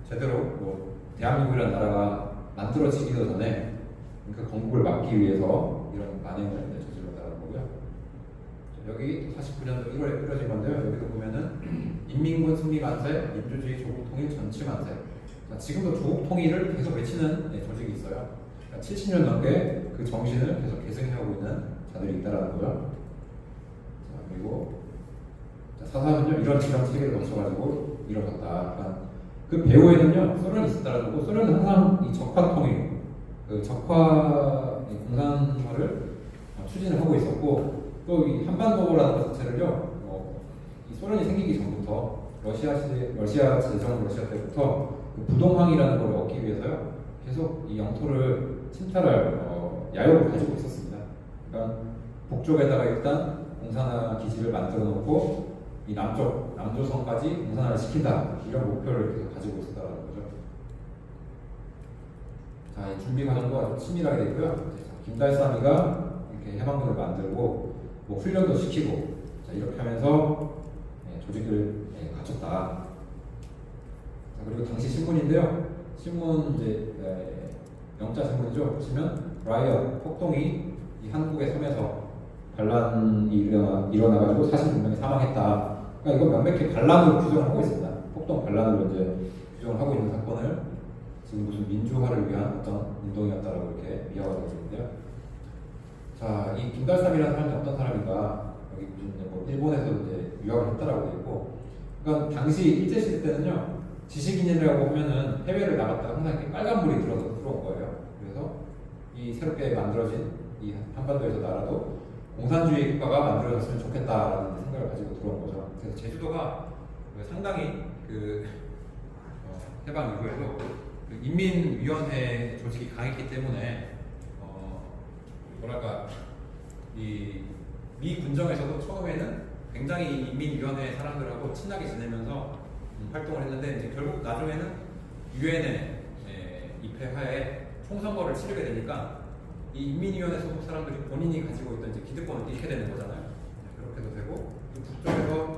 제대로 뭐 대한민국이라는 나라가 만들어지기도 전에 그 건국을 막기 위해서 이런 만행을 저질렀다는 거고요. 여기 49년도 1월에 꾸려진 건데요. 여기도 보면은 인민군 승리 만세, 민주주의 조국 통일 전치 만세. 자, 지금도 조국 통일을 계속 외치는 조직이 있어요. 그러니까 70년 넘게 그 정신을 계속 계승해오고 있는 자들이 있다라는 거죠. 자, 그리고 사사는요 이런 지정 체계를 거쳐가지고 이루어졌다. 그러니까 그 배후에는요 소련이 있었다라는 거고 소련은 항상 이 적화 통일, 그 적화 공산화를 추진을 하고 있었고 또 이 한반도라는 것 자체를요 이 소련이 생기기 전부터 러시아 제정 러시아 때부터 그 부동항이라는 걸 얻기 위해서요 계속 이 영토를 침탈할 야욕을 가지고 있었습니다. 그러니까 북쪽에다가 일단 공산화 기지를 만들어 놓고 이 남조선까지 공산화를 시킨다 이런 목표를 계속 가지고 있었다는 거죠. 자, 이 준비 과정도 아주 치밀하게 되어 있고요. 김달삼이가 이렇게 해방군을 만들고 뭐 훈련도 시키고 자, 이렇게 하면서 조직을 갖췄다. 자, 그리고 당시 신문인데요. 신문 이제 영자 신문이죠. 보시면 라이엇 폭동이 이 한국의 섬에서 반란이 일어나가지고 46명이 사망했다. 그러니까 이건 명백히 반란으로 규정을 하고 있습니다. 폭동 반란으로 이제 규정을 하고 있는 사건을 지금 무슨 민주화를 위한 어떤 운동이었다라고 이렇게 미화가 되고 있는데요. 자, 이 김달삼이라는 사람이 어떤 사람인가? 여기 무슨 이제 뭐 일본에서 이제 유학을 했다라고 되어 있고, 그러니까 당시 일제 시대 때는요, 지식인이라고 하면은 해외를 나갔다가 항상 이렇게 빨간불이 들어온 거예요. 그래서 이 새롭게 만들어진 이 한반도에서 나라도 공산주의 국가가 만들어졌으면 좋겠다라는 생각을 가지고 들어온 거죠. 그래서 제주도가 상당히 해방 이후에도 인민위원회 조직이 강했기 때문에 뭐랄까 이 미 군정에서도 처음에는 굉장히 인민위원회 사람들하고 친하게 지내면서 활동을 했는데 이제 결국 나중에는 유엔의 입회하에 총선거를 치르게 되니까 이 인민위원회 소속 사람들이 본인이 가지고 있던 이제 기득권을 잃게 되는 거잖아요. 그렇게도 되고 또 북쪽에서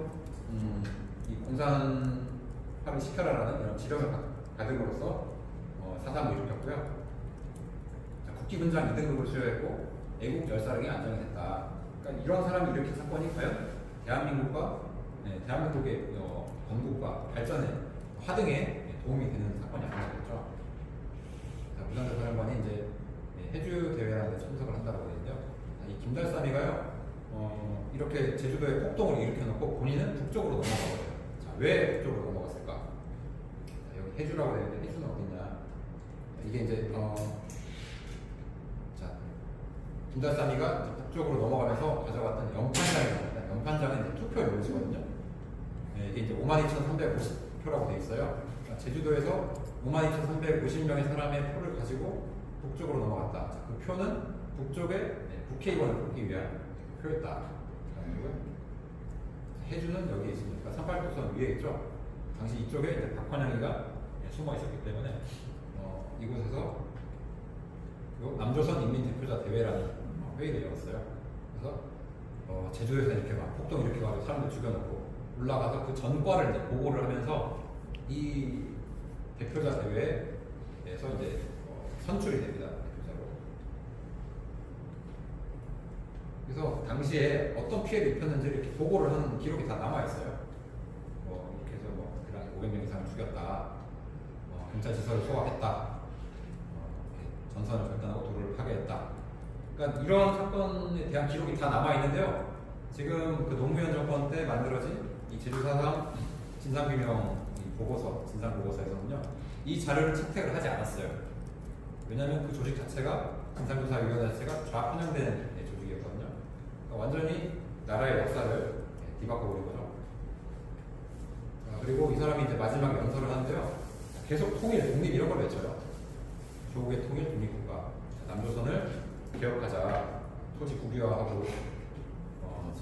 이 공산화를 시켜라라는 이런 지령을 받음으로써 사상을 일으켰고요. 자, 국기훈장 2등급을 수여했고 애국 열사령이 안정이 됐다. 그러니까 이런 사람이 일으킨 사건이 과연 대한민국의 건국과 발전에 화등에 도움이 되는 사건이 아니겠죠. 무산대 사령관이 이제 해주 대회라는 데 참석을 한다고 되는데요. 이 김달삼이가요, 이렇게 제주도에 폭동을 일으켜놓고 본인은 북쪽으로 넘어가거든요. 자, 왜 북쪽으로 넘어갔을까? 자, 여기 해주라고 되는데 해주는 어딨냐? 이게 이제 자, 김달삼이가 이제 북쪽으로 넘어가면서 가져갔던 연판장입니다. 연판장은 이제 투표 용지거든요. 이게 이제 52,350표라고 돼 있어요. 그러니까 제주도에서 52,350명의 사람의 표를 가지고 북쪽으로 넘어갔다. 자, 그 표는 북쪽에 국회의원을 뽑기 위한 표였다. 해주는 여기 있습니다. 38도선 위에 있죠. 당시 이쪽에 이제 박환영이가 숨어 있었기 때문에 이곳에서 남조선 인민대표자 대회라는 회의를 열었어요. 그래서 제주도에서 이렇게 막 폭동 일으켜가지고 사람들 죽여놓고 올라가서 그 전과를 이제 보고를 하면서 이 대표자 대회에서 이제 선출이 됩니다. 대표자로. 그래서 당시에 어떤 피해를 입혔는지 이렇게 보고를 하는 기록이 다 남아 있어요. 이렇게 해서 그 당시 500명 이상을 죽였다. 경찰 시설을 소각했다. 전선을 절단하고 도로를 파괴했다. 그러니까 이런 사건에 대한 기록이 다 남아 있는데요. 지금 그 노무현 정권 때 만들어진 이 제주사상 진상규명 보고서, 진상보고서에서는요, 이 자료를 채택을 하지 않았어요. 왜냐하면 그 조직 자체가, 진상조사위원회 자체가 좌편향된 조직이었거든요. 그러니까 완전히 나라의 역사를 뒤바꿔버린 거죠. 그리고 이 사람이 이제 마지막 연설을 하는데요, 계속 통일, 독립 이런 걸 외쳐요. 조국의 통일, 독립국가, 남조선을 개혁하자, 토지 국유화하고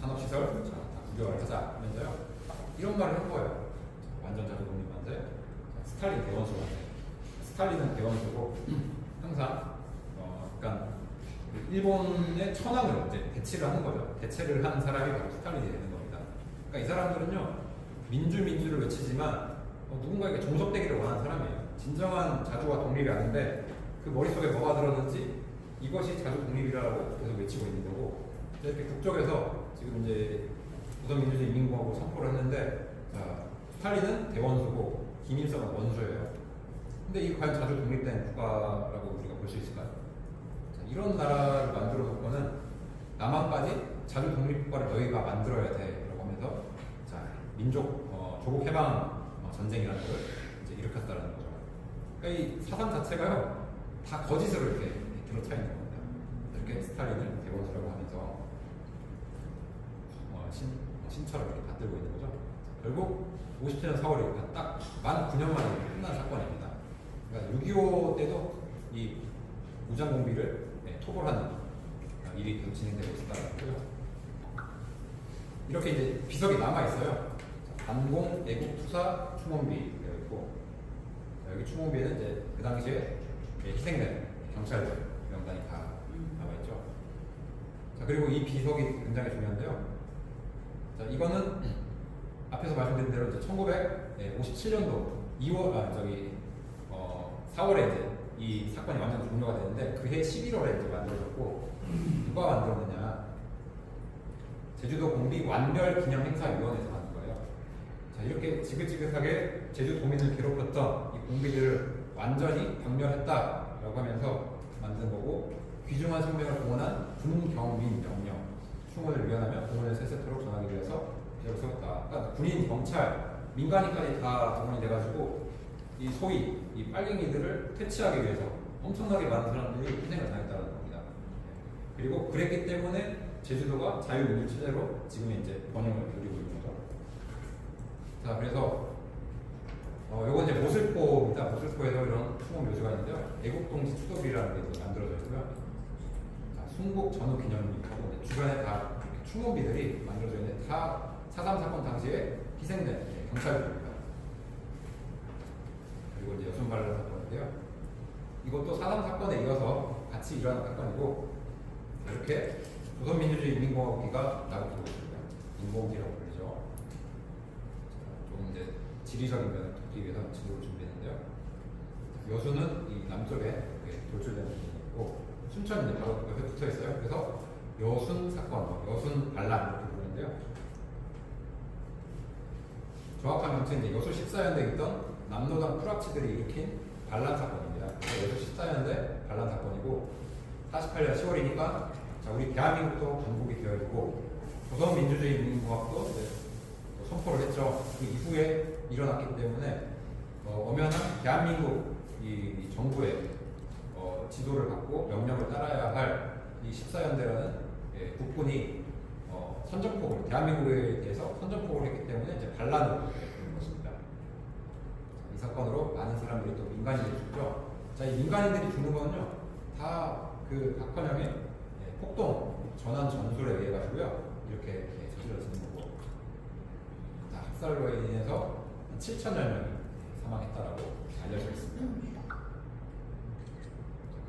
산업시설 다 국유화를 하자 하면서요, 이런 말을 한 거예요. 완전 자주 독립한데 스탈린 대원수한테. 스탈린은 대원수고 항상 그러니까 일본의 천황을 이제 대치를 하는 거죠. 대체를 한 사람이 바로 스탈린이 되는 겁니다. 그러니까 이 사람들은요, 민주를 외치지만 누군가에게 종속되기를 원하는 사람이에요. 진정한 자주와 독립이 아닌데 그 머릿속에 뭐가 들었는지 이것이 자주 독립이라고 계속 외치고 있는 거고, 이렇게 북쪽에서 지금 이제 조선민주주의 인민공화국 선포를 했는데, 자, 스탈린은 대원수고 김일성은 원수예요. 근데 이 과연 자주 독립된 국가라고 우리가 볼 수 있을까요? 자, 이런 나라를 만들어 놓고는 남한까지 자주 독립국가를 너희가 만들어야 돼 라고 하면서, 자, 민족 조국 해방 전쟁이라는 걸 이제 일으켰다는 거죠. 그러니까 이 사상 자체가요, 다 거짓으로 이렇게 들어차 있는 겁니다. 이렇게 스탈린을 대원수라고 하면서 신처럼 이렇게 받들고 있는 거죠. 결국 57년 4월이 딱 만 9년 만에 끝난 사건입니다. 그러니까 6.25 때도 이 무장공비를 토벌하는 일이 계속 진행되고 있었다는 거고요. 이렇게 이제 비석이 남아 있어요. 반공, 애국, 투사, 충원비 되어 있고, 여기 충원비는 이제 그 당시에 희생된 경찰들 명단이 다 나와 있죠. 자, 그리고 이 비석이 굉장히 중요한데요. 자, 이거는 앞에서 말씀드린 대로 이제 1957년도 4월에 이제 이 사건이 완전 종료가 되는데 그해 11월에 이제 만들어졌고, 누가 만들었느냐? 제주도 공비 완별 기념 행사위원회에서 만든 거예요. 자, 이렇게 지긋지긋하게 제주도민을 괴롭혔던 이 공비들을 완전히 박멸했다라고 하면서 만든 거고, 귀중한 생명을 공헌한 군경민 명령 충원을 위헌하며 공원을 세세토록 전하기 위해서 제가 세웠다. 그러니까 군인, 경찰, 민간인까지 다 동원이 돼가지고 이 소위 이 빨갱이들을 퇴치하기 위해서 엄청나게 많은 사람들이 희생을 당했다는 겁니다. 그리고 그랬기 때문에 제주도가 자유민주 체제로 지금 이제 번영을 누리고 있는 거죠. 자, 그래서 요건 이제 모슬포입니다. 모슬포에서 이런 추모 묘지가 있는데요. 애국동지 추도비라는 게 이제 만들어져 있고요. 자, 순국 전후 기념비하고 주변에 다 이렇게 추모비들이 만들어져 있는데 다 4.3 사건 당시에 희생된 경찰들입니다. 그리고 이제 여순발랄 사건인데요. 이것도 4.3 사건에 이어서 같이 일어난 사건이고, 이렇게 조선민주주의 인민공화국기가 나오고 있습니다. 인공기라고 불리죠. 좀 이제 지리적인 면을 돕기 위해서 지도를 준비했는데요. 여수는 이 남쪽에 돌출되는 부분이 있고, 순천이 이제 바로 옆에 붙어 있어요. 그래서 여순 사건, 여순 반란 이렇게 부르는데요. 정확한 명칭은 이제 여수 14연대에 있던 남노당 프락치들이 일으킨 반란 사건입니다. 여수 14연대 반란 사건이고, 48년 10월이니까 자, 우리 대한민국도 건국이 되어 있고 조선민주주의 인민공화국도 선포를 했죠. 그 이후에 일어났기 때문에 엄연한 대한민국 이 정부의 지도를 받고 명령을 따라야 할 이 14연대라는 국군이 선전포고를, 대한민국에 대해서 선전포고를 했기 때문에 이제 반란을 일으킨 것입니다. 이 사건으로 많은 사람들이 또 민간인들이 죽죠. 자, 이 민간인들이 죽는 거는요, 다 그 박헌영의 폭동 전환 전술에 의해 가지고요, 이렇게 저질러지는 거고, 자, 학살로 인해서 7천여 명이 사망했다라고 알려져 있습니다.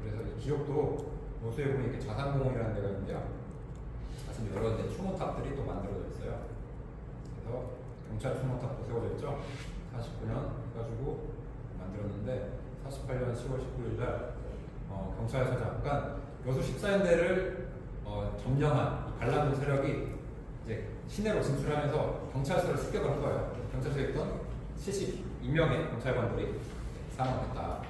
그래서 이 기록도 모수에 보면 이렇게 자산공원이라는 데가 있는데요. 사실 여러 이제 추모탑들이 또 만들어져 있어요. 그래서 경찰 추모탑도 세워져 있죠. 49년 해가지고 만들었는데 48년 10월 19일 날 경찰서 잠깐 여수 14연대를 점령한 이 반란군 세력이 이제 시내로 진출하면서 경찰서를 습격을 한 거예요. 경찰서에 있던 72명의 경찰관들이 사망했다.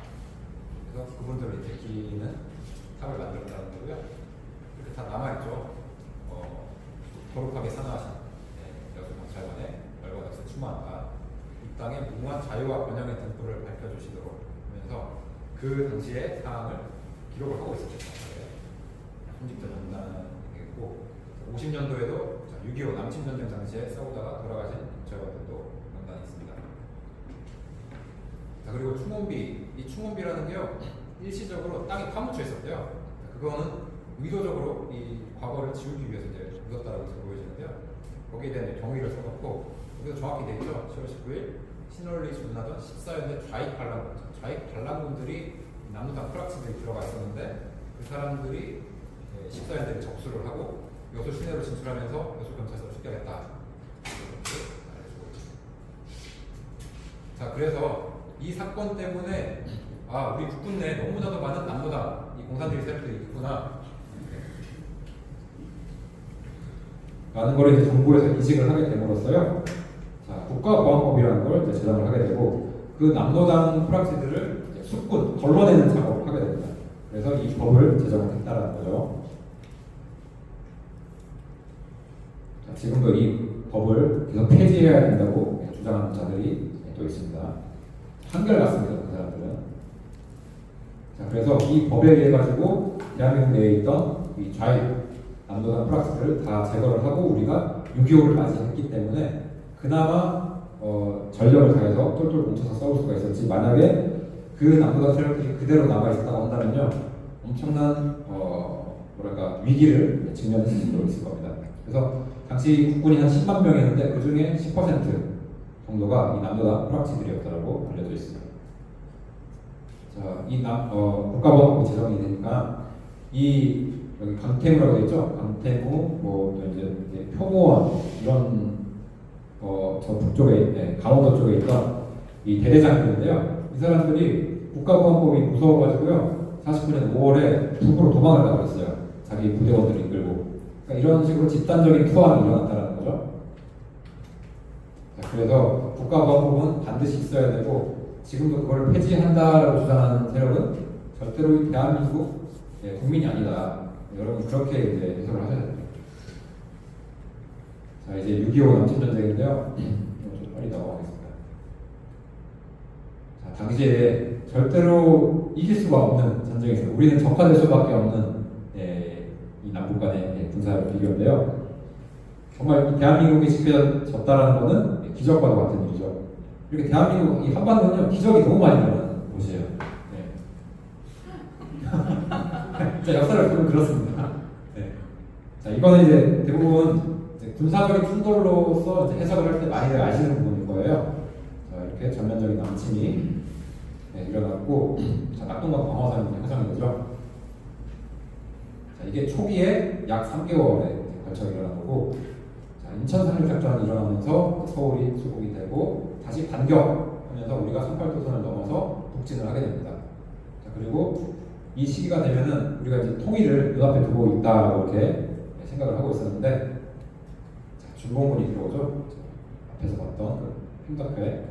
그래서 그분들을 이제 기리는 탑을 만들었다는 거고요. 이렇게 다 남아있죠. 거룩하게 산화하신 여수 경찰관의 열과덕서 추모한다. 이 땅에 무궁한 자유와 번영의 등불을 밝혀주시도록 하면서 그 당시의 상황을 기록을 하고 있었죠. hun직자 명단이고, 50년도에도 6.25 남침전쟁 당시에 싸우다가 돌아가신 경찰관들도 명단이 있습니다. 자, 그리고 충원비, 이 충원비라는 게요, 일시적으로 땅에 파묻혀 있었대요. 그거는 의도적으로 이 과거를 지우기 위해서 이제 묻었다라고 보여지는데요. 거기에 대한 경위를 써놓고, 여기서 정확히 되어 있죠. 10월 19일 신월리 준하던 14연대 좌익 반란군, 좌익 반란군들이 남노당 프락치들이 들어가 있었는데, 그 사람들이 14연대를 접수를 하고 여수 시내로 진출하면서 여수 경찰서를 습격했다. 알려주고 있습니다. 자, 그래서 이 사건 때문에 우리 국군 내에 너무나도 많은 남노당 이 공산주의 세력들이 있구나 라는 걸 이제 정부에서 인식을 하게 됨으로써요. 자, 국가보안법이라는 걸 이제 제정을 하게 되고, 그 남노당 프락치들을 이제 숙군 걸러내는 작업을 하게 됩니다. 그래서 이 법을 제정을 했다라는 거죠. 자, 지금도 이 법을 계속 폐지해야 된다고 주장하는 자들이 또 있습니다. 한결같습니다, 그 사람들은. 자, 그래서 이 법에 의해 가지고 대한민국 내에 있던 이 좌익 남노당 프락스들을 다 제거를 하고 우리가 6.25를 맞이했기 때문에 그나마 전력을 다해서 똘똘 뭉쳐서 싸울 수가 있었지, 만약에 그 남노당 세력들이 그대로 남아있었다고 한다면요, 엄청난 위기를 직면했을 수도 있을 겁니다. 그래서 당시 국군이 한 10만 명이었는데 그 중에 10% 정도가 이 남노당 프락치들이었다고 알려져 있습니다. 자, 국가보안법이 제정이 되니까 이 여기 강태무라고 되어 있죠. 강태무, 뭐 또 이제 표고원 이런 저 북쪽에 강원도 쪽에 있던 이 대대장들인데요. 이 사람들이 국가보안법이 무서워가지고요. 49년 5월에 북으로 도망을 가버렸어요. 자기 부대원들을 이끌고. 그러니까 이런 식으로 집단적인 투항이 일어났다는 거죠. 자, 그래서 국가보안법은 반드시 있어야 되고 지금도 그걸 폐지한다라고 주장하는 세력은 절대로 이 대한민국 국민이 아니다. 여러분 그렇게 이제 해석을 하셔야 됩니다. 자, 이제 6.25 남침전쟁인데요. 좀 빨리 넘어가겠습니다. 자, 당시에 절대로 이길 수가 없는 전쟁이었어요. 우리는 적화될 수밖에 없는 이 남북 간의 군사 비교인데요. 정말 이 대한민국이 지켜졌다라는 것은 기적과도 같은 일이죠. 이렇게 대한민국 이 한반도는요 기적이 너무 많이 일어나는 곳이에요. 자, 역사를 보면 그렇습니다. 네. 자, 이거는 이제 대부분 이제 군사적인 충돌로서 이제 해석을 할 때 많이들 아시는 부분일 거예요. 자, 이렇게 전면적인 남침이 일어났고, 자, 낙동강 방어선이 형성이 되죠. 자, 이게 초기에 약 3개월에 걸쳐 일어난 거고, 자, 인천 상륙작전이 일어나면서 서울이 수복이 되고, 다시 반격하면서 우리가 38도선을 넘어서 북진을 하게 됩니다. 자, 그리고 이 시기가 되면은 우리가 이제 통일을 눈앞에 두고 있다라고 이렇게 생각을 하고 있었는데, 자, 준봉군이 들어오죠. 자, 앞에서 봤던 그 횡덕회.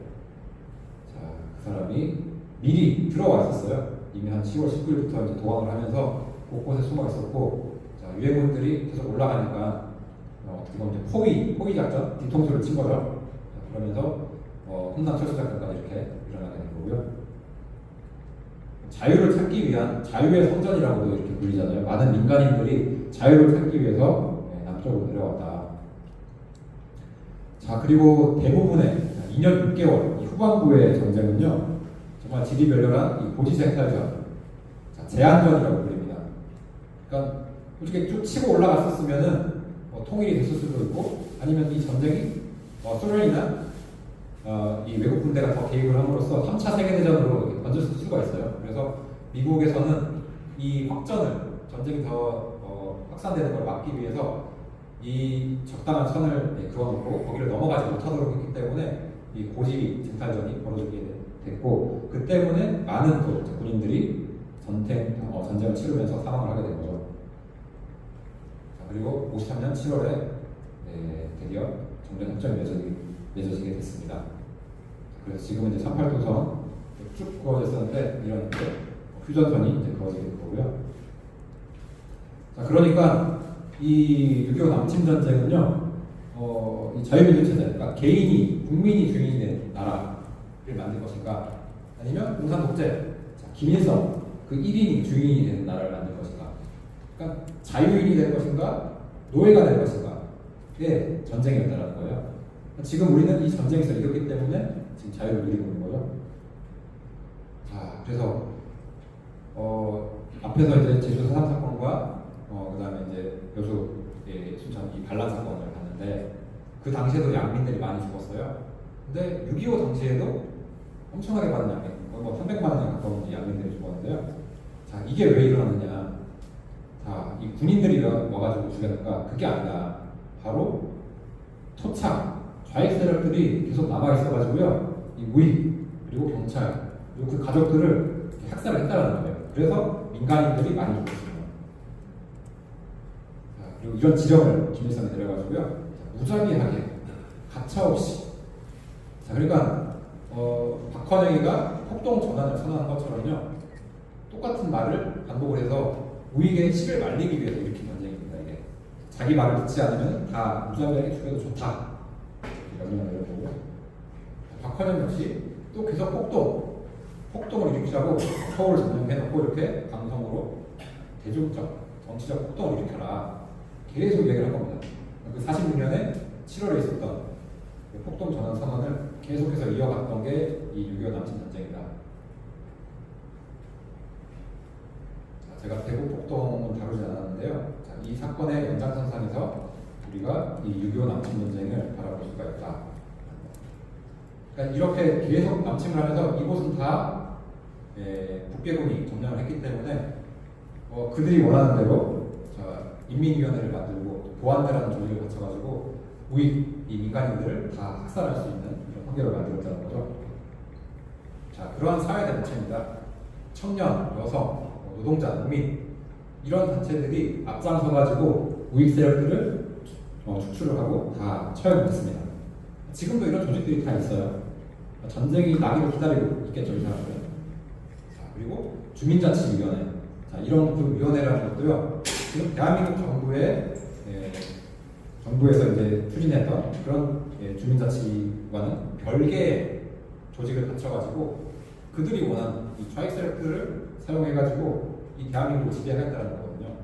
자, 그 사람이 미리 들어와 있었어요. 이미 한 10월 19일부터 이제 도항을 하면서 곳곳에 숨어 있었고, 자, 유해군들이 계속 올라가니까 어떻게 보면 이제 포위 작전, 뒤통수를 친 거죠. 자, 그러면서 혼남 철수 작전까지 이렇게 일어나게 된 거고요. 자유를 찾기 위한 자유의 성전이라고도 이렇게 불리잖아요. 많은 민간인들이 자유를 찾기 위해서 남쪽으로 내려왔다. 자, 그리고 대부분의 2년 6개월 이 후반부의 전쟁은요, 정말 지리멸렬한 이 고지생탈전, 제한전이라고 불립니다. 그러니까 솔직히 쭉 치고 올라갔었으면은 통일이 됐을 수도 있고, 아니면 이 전쟁이 소련이나 이 외국 군대가 더 개입을 함으로써 3차 세계대전으로 번졌을 수가 있어요. 그래서 미국에서는 이 전쟁이 더 확산되는 걸 막기 위해서 이 적당한 선을 그어놓고 거기를 넘어가지 못하도록 했기 때문에 이 고지 쟁탈전이 벌어지게 됐고, 그 때문에 많은 또 군인들이 전쟁을 치르면서 사망을 하게 된 거죠. 자, 그리고 53년 7월에 드디어 정전협정이 맺어지게 됐습니다. 그래서 지금은 이제 38도선 쭉 그어졌었는데 이런 휴전선이 이제 그어지게 된 거고요. 자, 그러니까 이 6.25 남침 전쟁은요, 이 자유민주 체제, 그러니까 국민이 주인이 된 나라를 만들 것인가, 아니면 공산 독재, 김일성 그 1인이 주인이 된 나라를 만들 것인가, 그러니까 자유인이 될 것인가, 노예가 될 것인가의 전쟁이었다는 거예요. 지금 우리는 이 전쟁에서 이겼기 때문에 지금 자유를 누리고 있는 거죠. 자, 그래서 앞에서 이제 제주 4.3 사건과 그다음에 이제 여수 순천 이 반란 사건을 봤는데, 그 당시에도 양민들이 많이 죽었어요. 근데 6.25 당시에도 엄청나게 많은 양민, 뭐 300만 명 가까운 양민들이 죽었는데요. 자, 이게 왜 일어났느냐? 자, 이 군인들이 와가지고 죽였는가? 그게 아니라 바로 토착, 좌익 세력들이 계속 남아 있어가지고요. 이 무익 그리고 경찰 그리고 그 가족들을 학살을 했다는 거예요. 그래서 민간인들이 많이 죽었습니다. 자, 그리고 이런 지령을 김일성이 내려가지고요, 무자비하게 가차없이, 자, 그러니까 박헌영이가 폭동 전환을 선언한 것처럼요, 똑같은 말을 반복을 해서 우익의 씨를 말리기 위해서 일으킨 전쟁입니다. 이게 자기 말을 듣지 않으면 다 무자비하게 죽여도 좋다, 명령을 내려보고요. 박헌영 역시 또 계속 폭동을 일으키자고 서울을 점령해놓고 이렇게 강성으로 대중적 정치적 폭동을 일으켜라 계속 얘기를 한 겁니다. 그 46년에 7월에 있었던 그 폭동 전환 선언을 계속해서 이어갔던 게 이 6.25 남침 전쟁이다. 자, 제가 대구 폭동은 다루지 않았는데요. 자, 이 사건의 연장선상에서 우리가 이 6.25 남침 전쟁을 바라볼 수가 있다. 그러니까 이렇게 계속 남침을 하면서 이곳은 다 북괴군이 점령을 했기 때문에 그들이 원하는 대로 인민위원회를 만들고 보안대라는 조직을 갖춰가지고 우익 이 민간인들을 다 학살할 수 있는 그런 환경을 만들었다는 거죠. 자, 그러한 사회 단체입니다. 청년, 여성, 노동자, 농민 이런 단체들이 앞장서가지고 우익 세력들을 축출을 하고 다 처형했습니다. 지금도 이런 조직들이 다 있어요. 전쟁이 나기를 기다리고 있겠죠, 이 사람들은. 자, 그리고 주민자치위원회. 자, 이런 그 위원회라는 것도요. 지금 대한민국 정부에서 이제 추진했던 그런 주민자치와는 별개의 조직을 갖춰가지고 그들이 원하는 이 좌익 세력들을 사용해가지고 이 대한민국을 지배하겠다는 거거든요.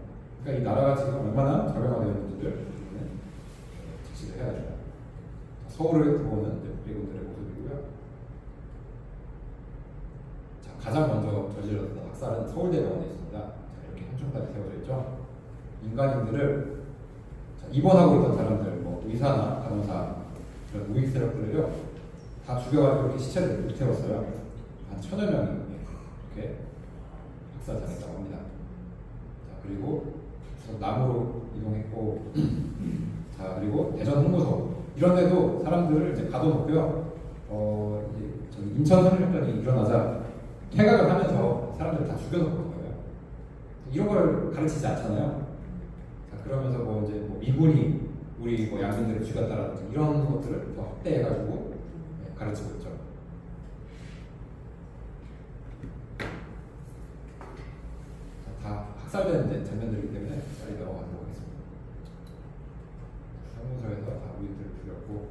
그러니까 이 나라가 지금 얼마나 저렴화되어 있는지를 우리는 지시를 해야 됩니다. 서울을 들어오는 북괴군들의 모습이고요. 자, 가장 먼저 저질렀던 학살은 서울대병원에 있습니다. 자, 이렇게 현충까지 세워져 있죠. 인간인들을 입원하고 있던 사람들, 뭐 의사나 간호사, 그런 우익 세력들을요 다 죽여가지고 이렇게 시체를 불태웠어요. 한 1000여 명이 이렇게 학살당했다고 합니다. 자, 그리고 남으로 이동했고, 자, 그리고 대전 홍보소 이런 데도 사람들을 이제 가둬놓고요. 이제 저기 인천 선전전이 일어나자 퇴각을 하면서 사람들 다 죽여놓은 거예요. 이런 걸 가르치지 않잖아요. 자, 그러면서 뭐 이제 뭐 미군이 우리 뭐 양민들을 죽였다라든지 이런 것들을 더 확대해가지고 가르치고 있죠. 자, 다 학살된 장면들이기 때문에 빨리 넘어가도록 하겠습니다. 사무소에서 다 우리들을 죽였고,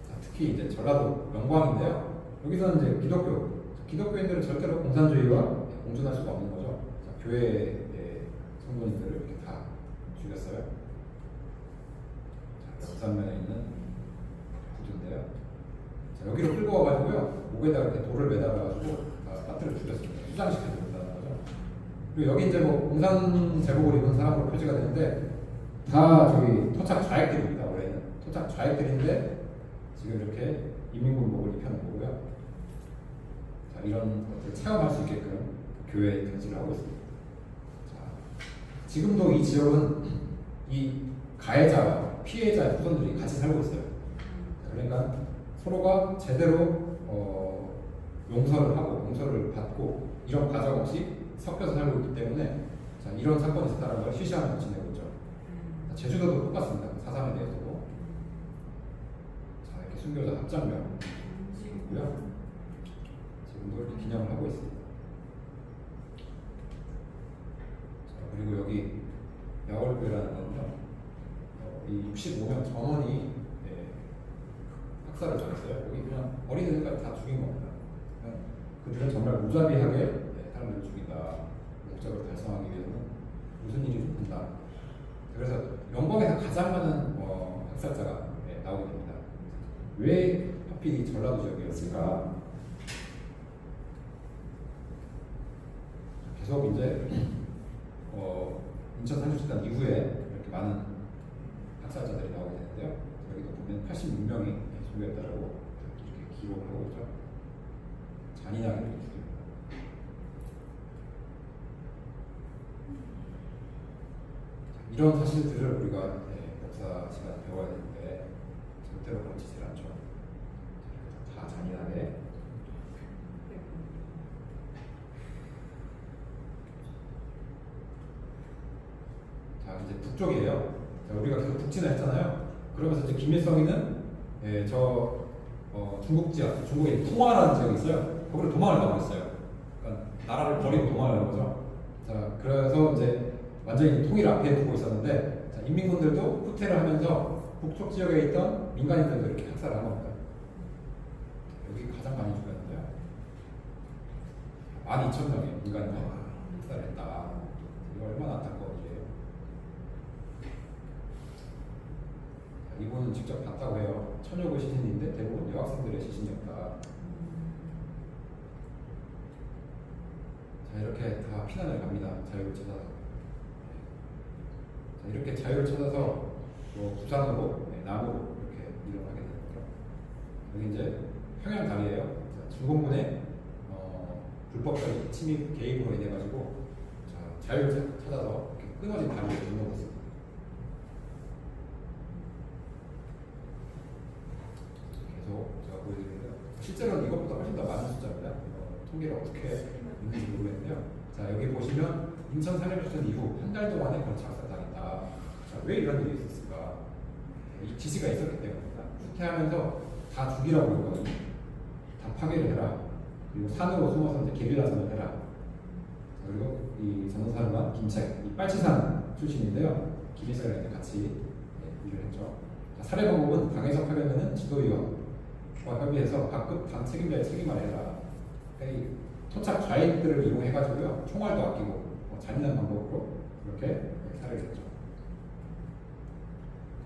자, 특히 이제 전라도 명광인데요. 여기서는 이제 기독교인들은 절대로 공산주의와 공존할 수가 없는 거죠. 자, 교회의 성도님들을 이렇게 다 죽였어요. 자, 역산면에 있는 구조인데요. 자, 여기로 끌고 와가지고요, 목에다 이렇게 돌을 매달아가지고 빠뜨려 죽였습니다. 수장시켜 줬다는 거죠. 그리고 여기 이제 뭐 공산 제복을 입은 사람으로 표시가 되는데 다 저기 토착 좌익들입니다. 원래는 토착 좌익들인데 지금 이렇게 인민군복을 입혀놓은 거고요. 자, 이런 것들 체험할 수 있게끔 교회에 견지를 하고 있습니다. 자, 지금도 이 지역은 이 가해자와 피해자의 후손들이 같이 살고 있어요. 자, 그러니까 서로가 제대로 용서를 하고 용서를 받고 이런 과정 없이 섞여서 살고 있기 때문에 자, 이런 사건이 있었다는 걸 시시하면서 지내고 있죠. 자, 제주도도 똑같습니다. 4.3에 대해서도. 자, 이렇게 순교자 합장명 있고요. 지금도 이렇게 기념을 하고 있습니다. 자, 그리고 여기 야월교회라는 거는요, 이 65명 전원이 학살을 당했어요. 여기 그냥 어린애들까지 다 죽인 겁니다. 그들은 정말 무자비하게 사람들을 죽인다. 목적을 달성하기 위해서는 무슨 일이 된다. 그래서 영광에서 가장 많은 학살자가 나오게 됩니다. 왜 하필 이 전라도 지역이었을까? 계속 이제 인천 상륙지단 이후에 이렇게 많은 학살자들이 나오게 되는데요. 여기도 보면 86명이 소개했다라고 이렇게 기록을 하고 있죠. 잔인하게 이렇게 죽입니다. 이런 사실들을 우리가 역사 시간에 배워야 되는데 절대로 가르치질 않죠. 다 잔인하게. 자, 이제 북쪽이에요. 자, 우리가 계속 북진을 했잖아요. 그러면서 이제 김일성이는 중국 지역, 중국에 통화라는 지역이 있어요. 거기로 도망을 가고 있어요. 그러니까 나라를 버리고 도망을 가는 거죠. 자, 그래서 이제 완전히 통일 앞에 두고 있었는데, 자, 인민군들도 후퇴를 하면서 북쪽 지역에 있던 민간인들도 이렇게 학살을 한 겁니다. 여기 가장 많이 죽였는데요. 12,000명의 민간인들 학살을 했다. 이거 얼마나 안타까운 일이에요. 이분은 직접 봤다고 해요. 천여구 시신인데 대부분 여학생들의 시신이었다. 자, 이렇게 다 피난을 갑니다. 자유를 찾아서. 자, 이렇게 자유를 찾아서 부산으로, 남으로 이렇게 이동하게 되는 거죠. 여기 이제 평양 다리예요. 자, 중공군의 불법적인 침입 개입으로 인해 가지고 자유를 찾아서 이렇게 끊어진 다리를 건너고 있습니다. 계속 제가 보여드리는데요. 실제로는 이것보다 훨씬 더 많은 숫자입니다. 통계를 어떻게 있는지 모르겠는데요. 자, 여기 보시면 인천 산해조선 이후 한 달 동안에 건축 학살당했다. 자, 왜 이런 일이 있었을까? 이 지시가 있었기 때문입니다. 후퇴하면서 다 죽이라고 했거든요. 다 파괴를 해라. 그리고 산으로 숨어서 이제 게릴라전을 해라. 자, 그리고 이 전도사령관 김책, 이 빨치산 출신인데요. 김일성이랑 같이 일을 했죠. 자, 살해 방법은 당에서 파견되는 지도위원과 협의해서 각급 당 책임자의 책임을 해라. 그러니까 이 토착 좌익들을 이용해가지고요. 총알도 아끼고 잔인한 방법으로 그렇게 살해를 했죠.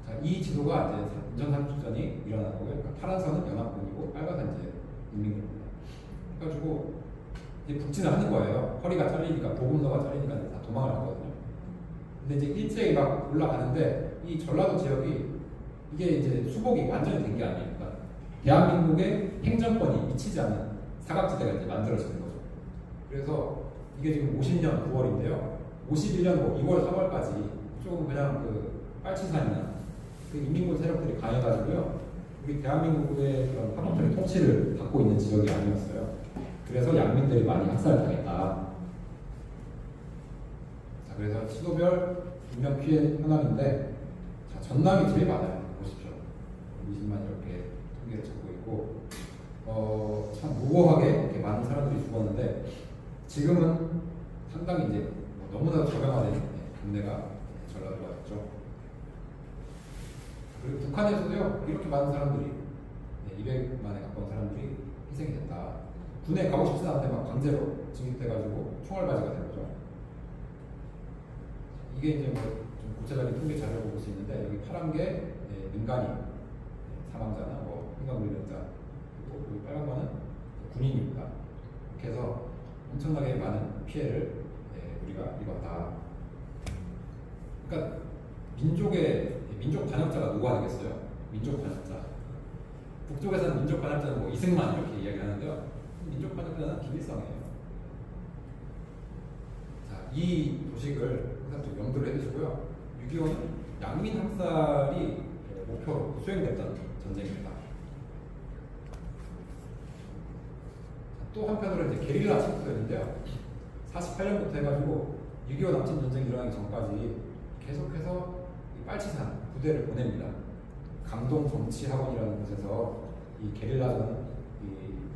자, 이 지도가 이제 인천산출전이 일어난 거고요. 그러니까 파란 선은 연합군이고 빨간 선은 이제 인민군입니다. 그래가지고 이제 북진을 하는 거예요. 허리가 잘리니까 보급로가 잘리니까 다 도망을 하거든요. 근데 이제 일제히 막 올라가는데 이 전라도 지역이 이게 이제 수복이 완전히 된 게 아니에요. 그러니까 대한민국의 행정권이 미치지 않는 사각지대가 이제 만들어지는 거죠. 그래서 이게 지금 50년 9월인데요. 51년 2월 3월까지 조금 그냥 그 빨치산이나 그 인민군 세력들이 강해가지고요. 우리 대한민국의 그런 합법적인 통치를 받고 있는 지역이 아니었어요. 그래서 양민들이 많이 학살당했다. 자, 그래서 시도별 인명 피해 현황인데, 자, 전남이 제일 많아요. 보십시오. 20만 이렇게 통계를 잡고 있고, 참 무고하게 이렇게 많은 사람들이 죽었는데, 지금은 상당히 이제 너무나도 저명화된 군대가 전라도가 됐죠. 그리고 북한에서도요, 이렇게 많은 사람들이, 200만에 가까운 사람들이 희생이 됐다. 군에 가고 싶지 않은데 막 강제로 징집돼가지고 총알바지가 된 거죠. 이게 이제 뭐 좀 구체적인 통계 자료를 볼 수 있는데, 여기 파란 게 민간인 사망자나 뭐 행방불명자, 그리고 여기 빨간 거는 군인입니다. 이렇게 해서 엄청나게 많은 피해를 우리가 입었다. 그러니까 민족 반역자가 누가 되겠어요? 민족 반역자. 북쪽에서는 민족 반역자는 뭐 이승만 이렇게 이야기하는데요. 민족 반역자는 김일성이에요. 자, 이 도식을 항상 좀 염두를 해두시고요. 6.25는 양민 학살이 목표로 수행됐던 전쟁입니다. 또 한편으로 이제 게릴라 침투였는데요. 48년부터 해가지고 6.25 남침 전쟁이 일어나기 전까지 계속해서 이 빨치산 부대를 보냅니다. 강동 정치학원이라는 곳에서 이 게릴라전 이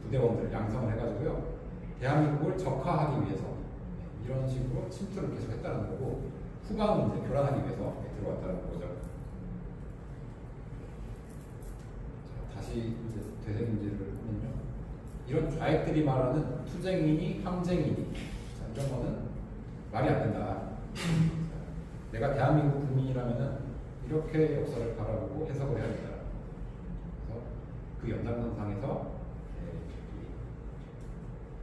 부대원들을 양성을 해가지고요. 대한민국을 적화하기 위해서 이런 식으로 침투를 계속했다는 거고, 후방을 이제 교란하기 위해서 들어왔다는 거죠. 자, 다시 이제 되새김질을 하면요. 이런 좌익들이 말하는 투쟁이니 항쟁이니, 자, 이런 거는 말이 안 된다. 내가 대한민국 국민이라면은 이렇게 역사를 바라보고 해석을 해야 된다. 그래서 그 연장선상에서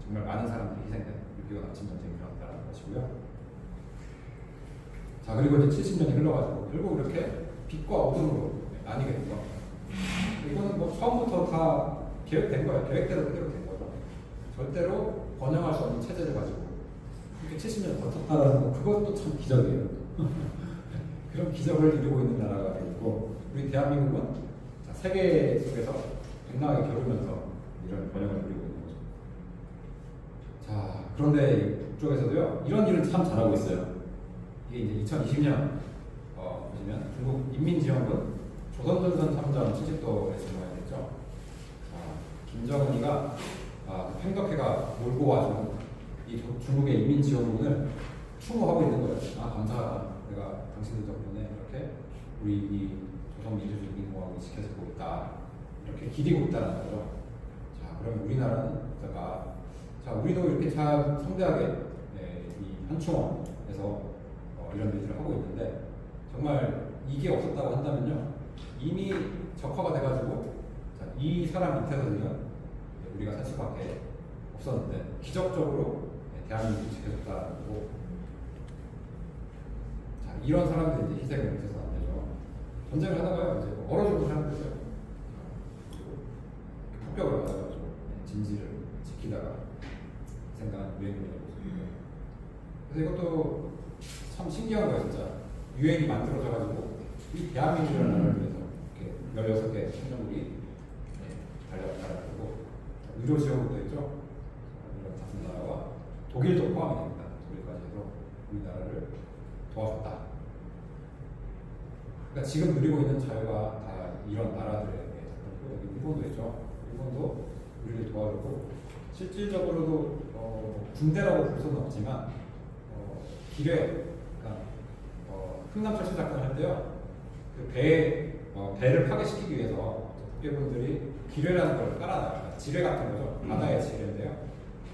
정말 많은 사람들이 희생된 6.25 남침 전쟁이 일어났다는 것이고요. 자, 그리고 이제 70년이 흘러가지고 결국 이렇게 빛과 어둠으로 나뉘게 된 겁니다. 이거는 뭐 처음부터 다 계획된 거예요. 계획대로 그대로 된 거죠. 절대로 번영할 수 없는 체제를 가지고 이렇게 70년 버텼다라는 거, 그것도 참 기적이에요. 그런 기적을 이루고 있는 나라가 있고, 우리 대한민국은 자, 세계 속에서 당당하게 겨루면서 이런 번영을 누리고 있는 거죠. 자, 그런데 북쪽에서도요, 이런 일을 참 잘하고 있어요. 이게 이제 2020년 보시면 중국 인민지원군 조선전선 참전 70도에서 모양이겠죠. 김정은이가 팽덕회가 몰고 와준 이 중국의 인민지원군을 추모하고 있는 거예요. 아, 감사하다. 내가 당신들 덕분에 이렇게 우리 이 조선민주주의인공화국을 지켜주고 있다. 이렇게 기리고 있다는 거죠. 자, 그러면 우리나라는 자, 우리도 이렇게 참 성대하게 이 한충원에서 이런 일들을 하고 있는데, 정말 이게 없었다고 한다면요, 이미 적화가 돼가지고 이 사람 밑에서는 우리가 살 수밖에 없었는데 기적적으로 대한민국이 지켜졌다는 거고, 자, 이런 사람들이 이제 희생을 해서는 안 되죠. 전쟁을 하다가요, 이제 얼어 죽는 사람들 있어요. 그리고 폭격을 받아가지고 그래서 이것도 참 신기한 거예요, 진짜. 유엔이 만들어져가지고 이 대한민국이라는 나라를 위해서 이렇게 16개 청년들이 달려가고 의료 지원도 있죠. 이런 같은 나라와 독일도 포함이 됩니다. 독일까지 해서 우리나라를 도와줬다. 그러니까 지금 누리고 있는 자유가 다 이런 나라들에 의해서 여기 일본도 있죠. 일본도 우리를 도와주고 실질적으로도 군대라고 부를 수는 없지만 기뢰, 그러니까 흥남철수 작전을 할 때요. 그 배를 파괴시키기 위해서 북괴분들이 기뢰라는 걸 깔아놔요. 지뢰 같은 거죠. 바다의 지뢰인데요.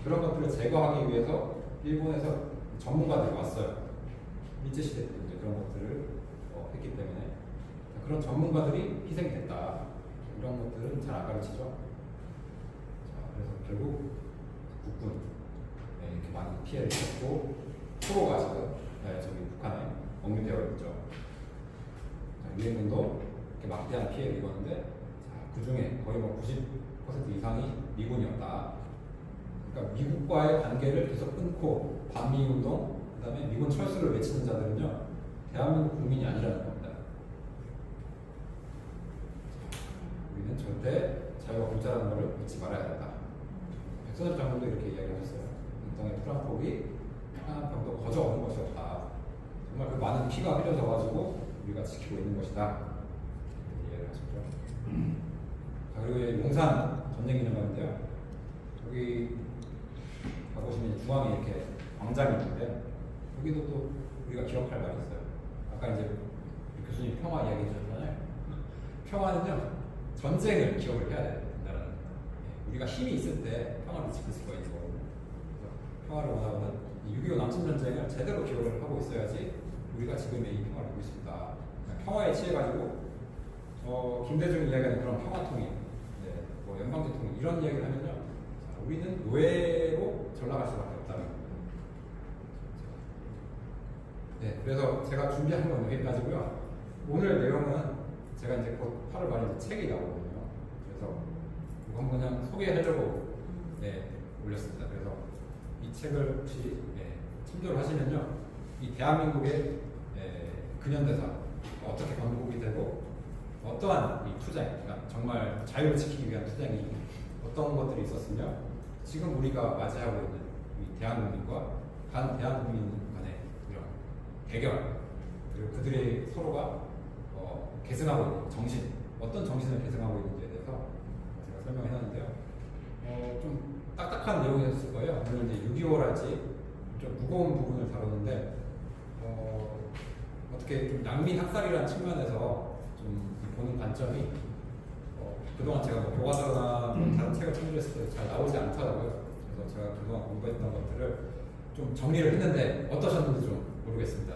그런 것들을 제거하기 위해서 일본에서 전문가들이 왔어요. 일제시대 때 이제 그런 것들을 했기 때문에 그런 전문가들이 희생이 됐다. 이런 것들은 잘 안 가르치죠. 자, 그래서 결국 국군 이렇게 많은 피해를 입었고 포로가 지금 저기 북한에 억류되어 있죠. 유엔군도 이렇게 막대한 피해를 입었는데 그 중에 거의 뭐 90% 이상이 미군이었다. 그러니까 미국과의 관계를 계속 끊고 반미운동, 그다음에 미군 철수를 외치는 자들은요 대한민국 국민이 아니라는 겁니다. 우리는 절대 자유가 공짜라는 것을 잊지 말아야 된다. 백선엽 장군도 이렇게 이야기하셨어요. 인동의 프랑폭이 한 병도 거저 없는 것이 없다. 정말 그 많은 피가 흘려져가지고 우리가 지키고 있는 것이다. 이렇게 이야기를 하셨죠. 자, 그리고 용산 전쟁기념관인데요. 여기 가보시면 중앙에 이렇게 광장이 있는데 여기도 또 우리가 기억할 말이 있어요. 아까 이제 교수님 평화 이야기 해주셨잖아요. 평화는요 전쟁을 기억을 해야 된다는 우리가 힘이 있을 때 평화를 지킬 수가 있는 거거든요. 평화를 원하는 6.25 남침전쟁을 제대로 기억을 하고 있어야지 우리가 지금의 이 평화를 누리고 있습니다. 평화에 취해가지고 김대중 이야기하는 그런 평화통일, 뭐 연방대통령 이런 이야기를 하면요, 자, 우리는 노예로 전락할 수밖에 없다는 겁니다. 네, 그래서 제가 준비한 건 여기까지고요. 오늘 내용은 제가 이제 곧 8월 말에 책이 나오거든요. 그래서 이거 한번 그냥 소개하려고 올렸습니다. 그래서 이 책을 혹시 참조를 하시면요, 이 대한민국의 근현대사 어떻게 건국이 되고 어떠한 이 투쟁, 그러니까 정말 자유를 지키기 위한 투쟁이 어떤 것들이 있었으며 지금 우리가 맞이하고 있는 이 대한민국과 반 대한민국 간의 이런 대결, 그리고 그들의 서로가 계승하고 있는 정신, 어떤 정신을 계승하고 있는지에 대해서 제가 설명해놨는데요. 좀 딱딱한 내용이었을 거예요. 물론 이제 6.25랄지 좀 무거운 부분을 다루는데 어떻게 좀 난민 학살이라는 측면에서 좀 보는 관점이 그동안 제가 뭐 교과서나 다른 책을 참조했을 때 잘 나오지 않더라고요. 그래서 제가 그동안 공부했던 것들을 좀 정리를 했는데 어떠셨는지 좀 모르겠습니다.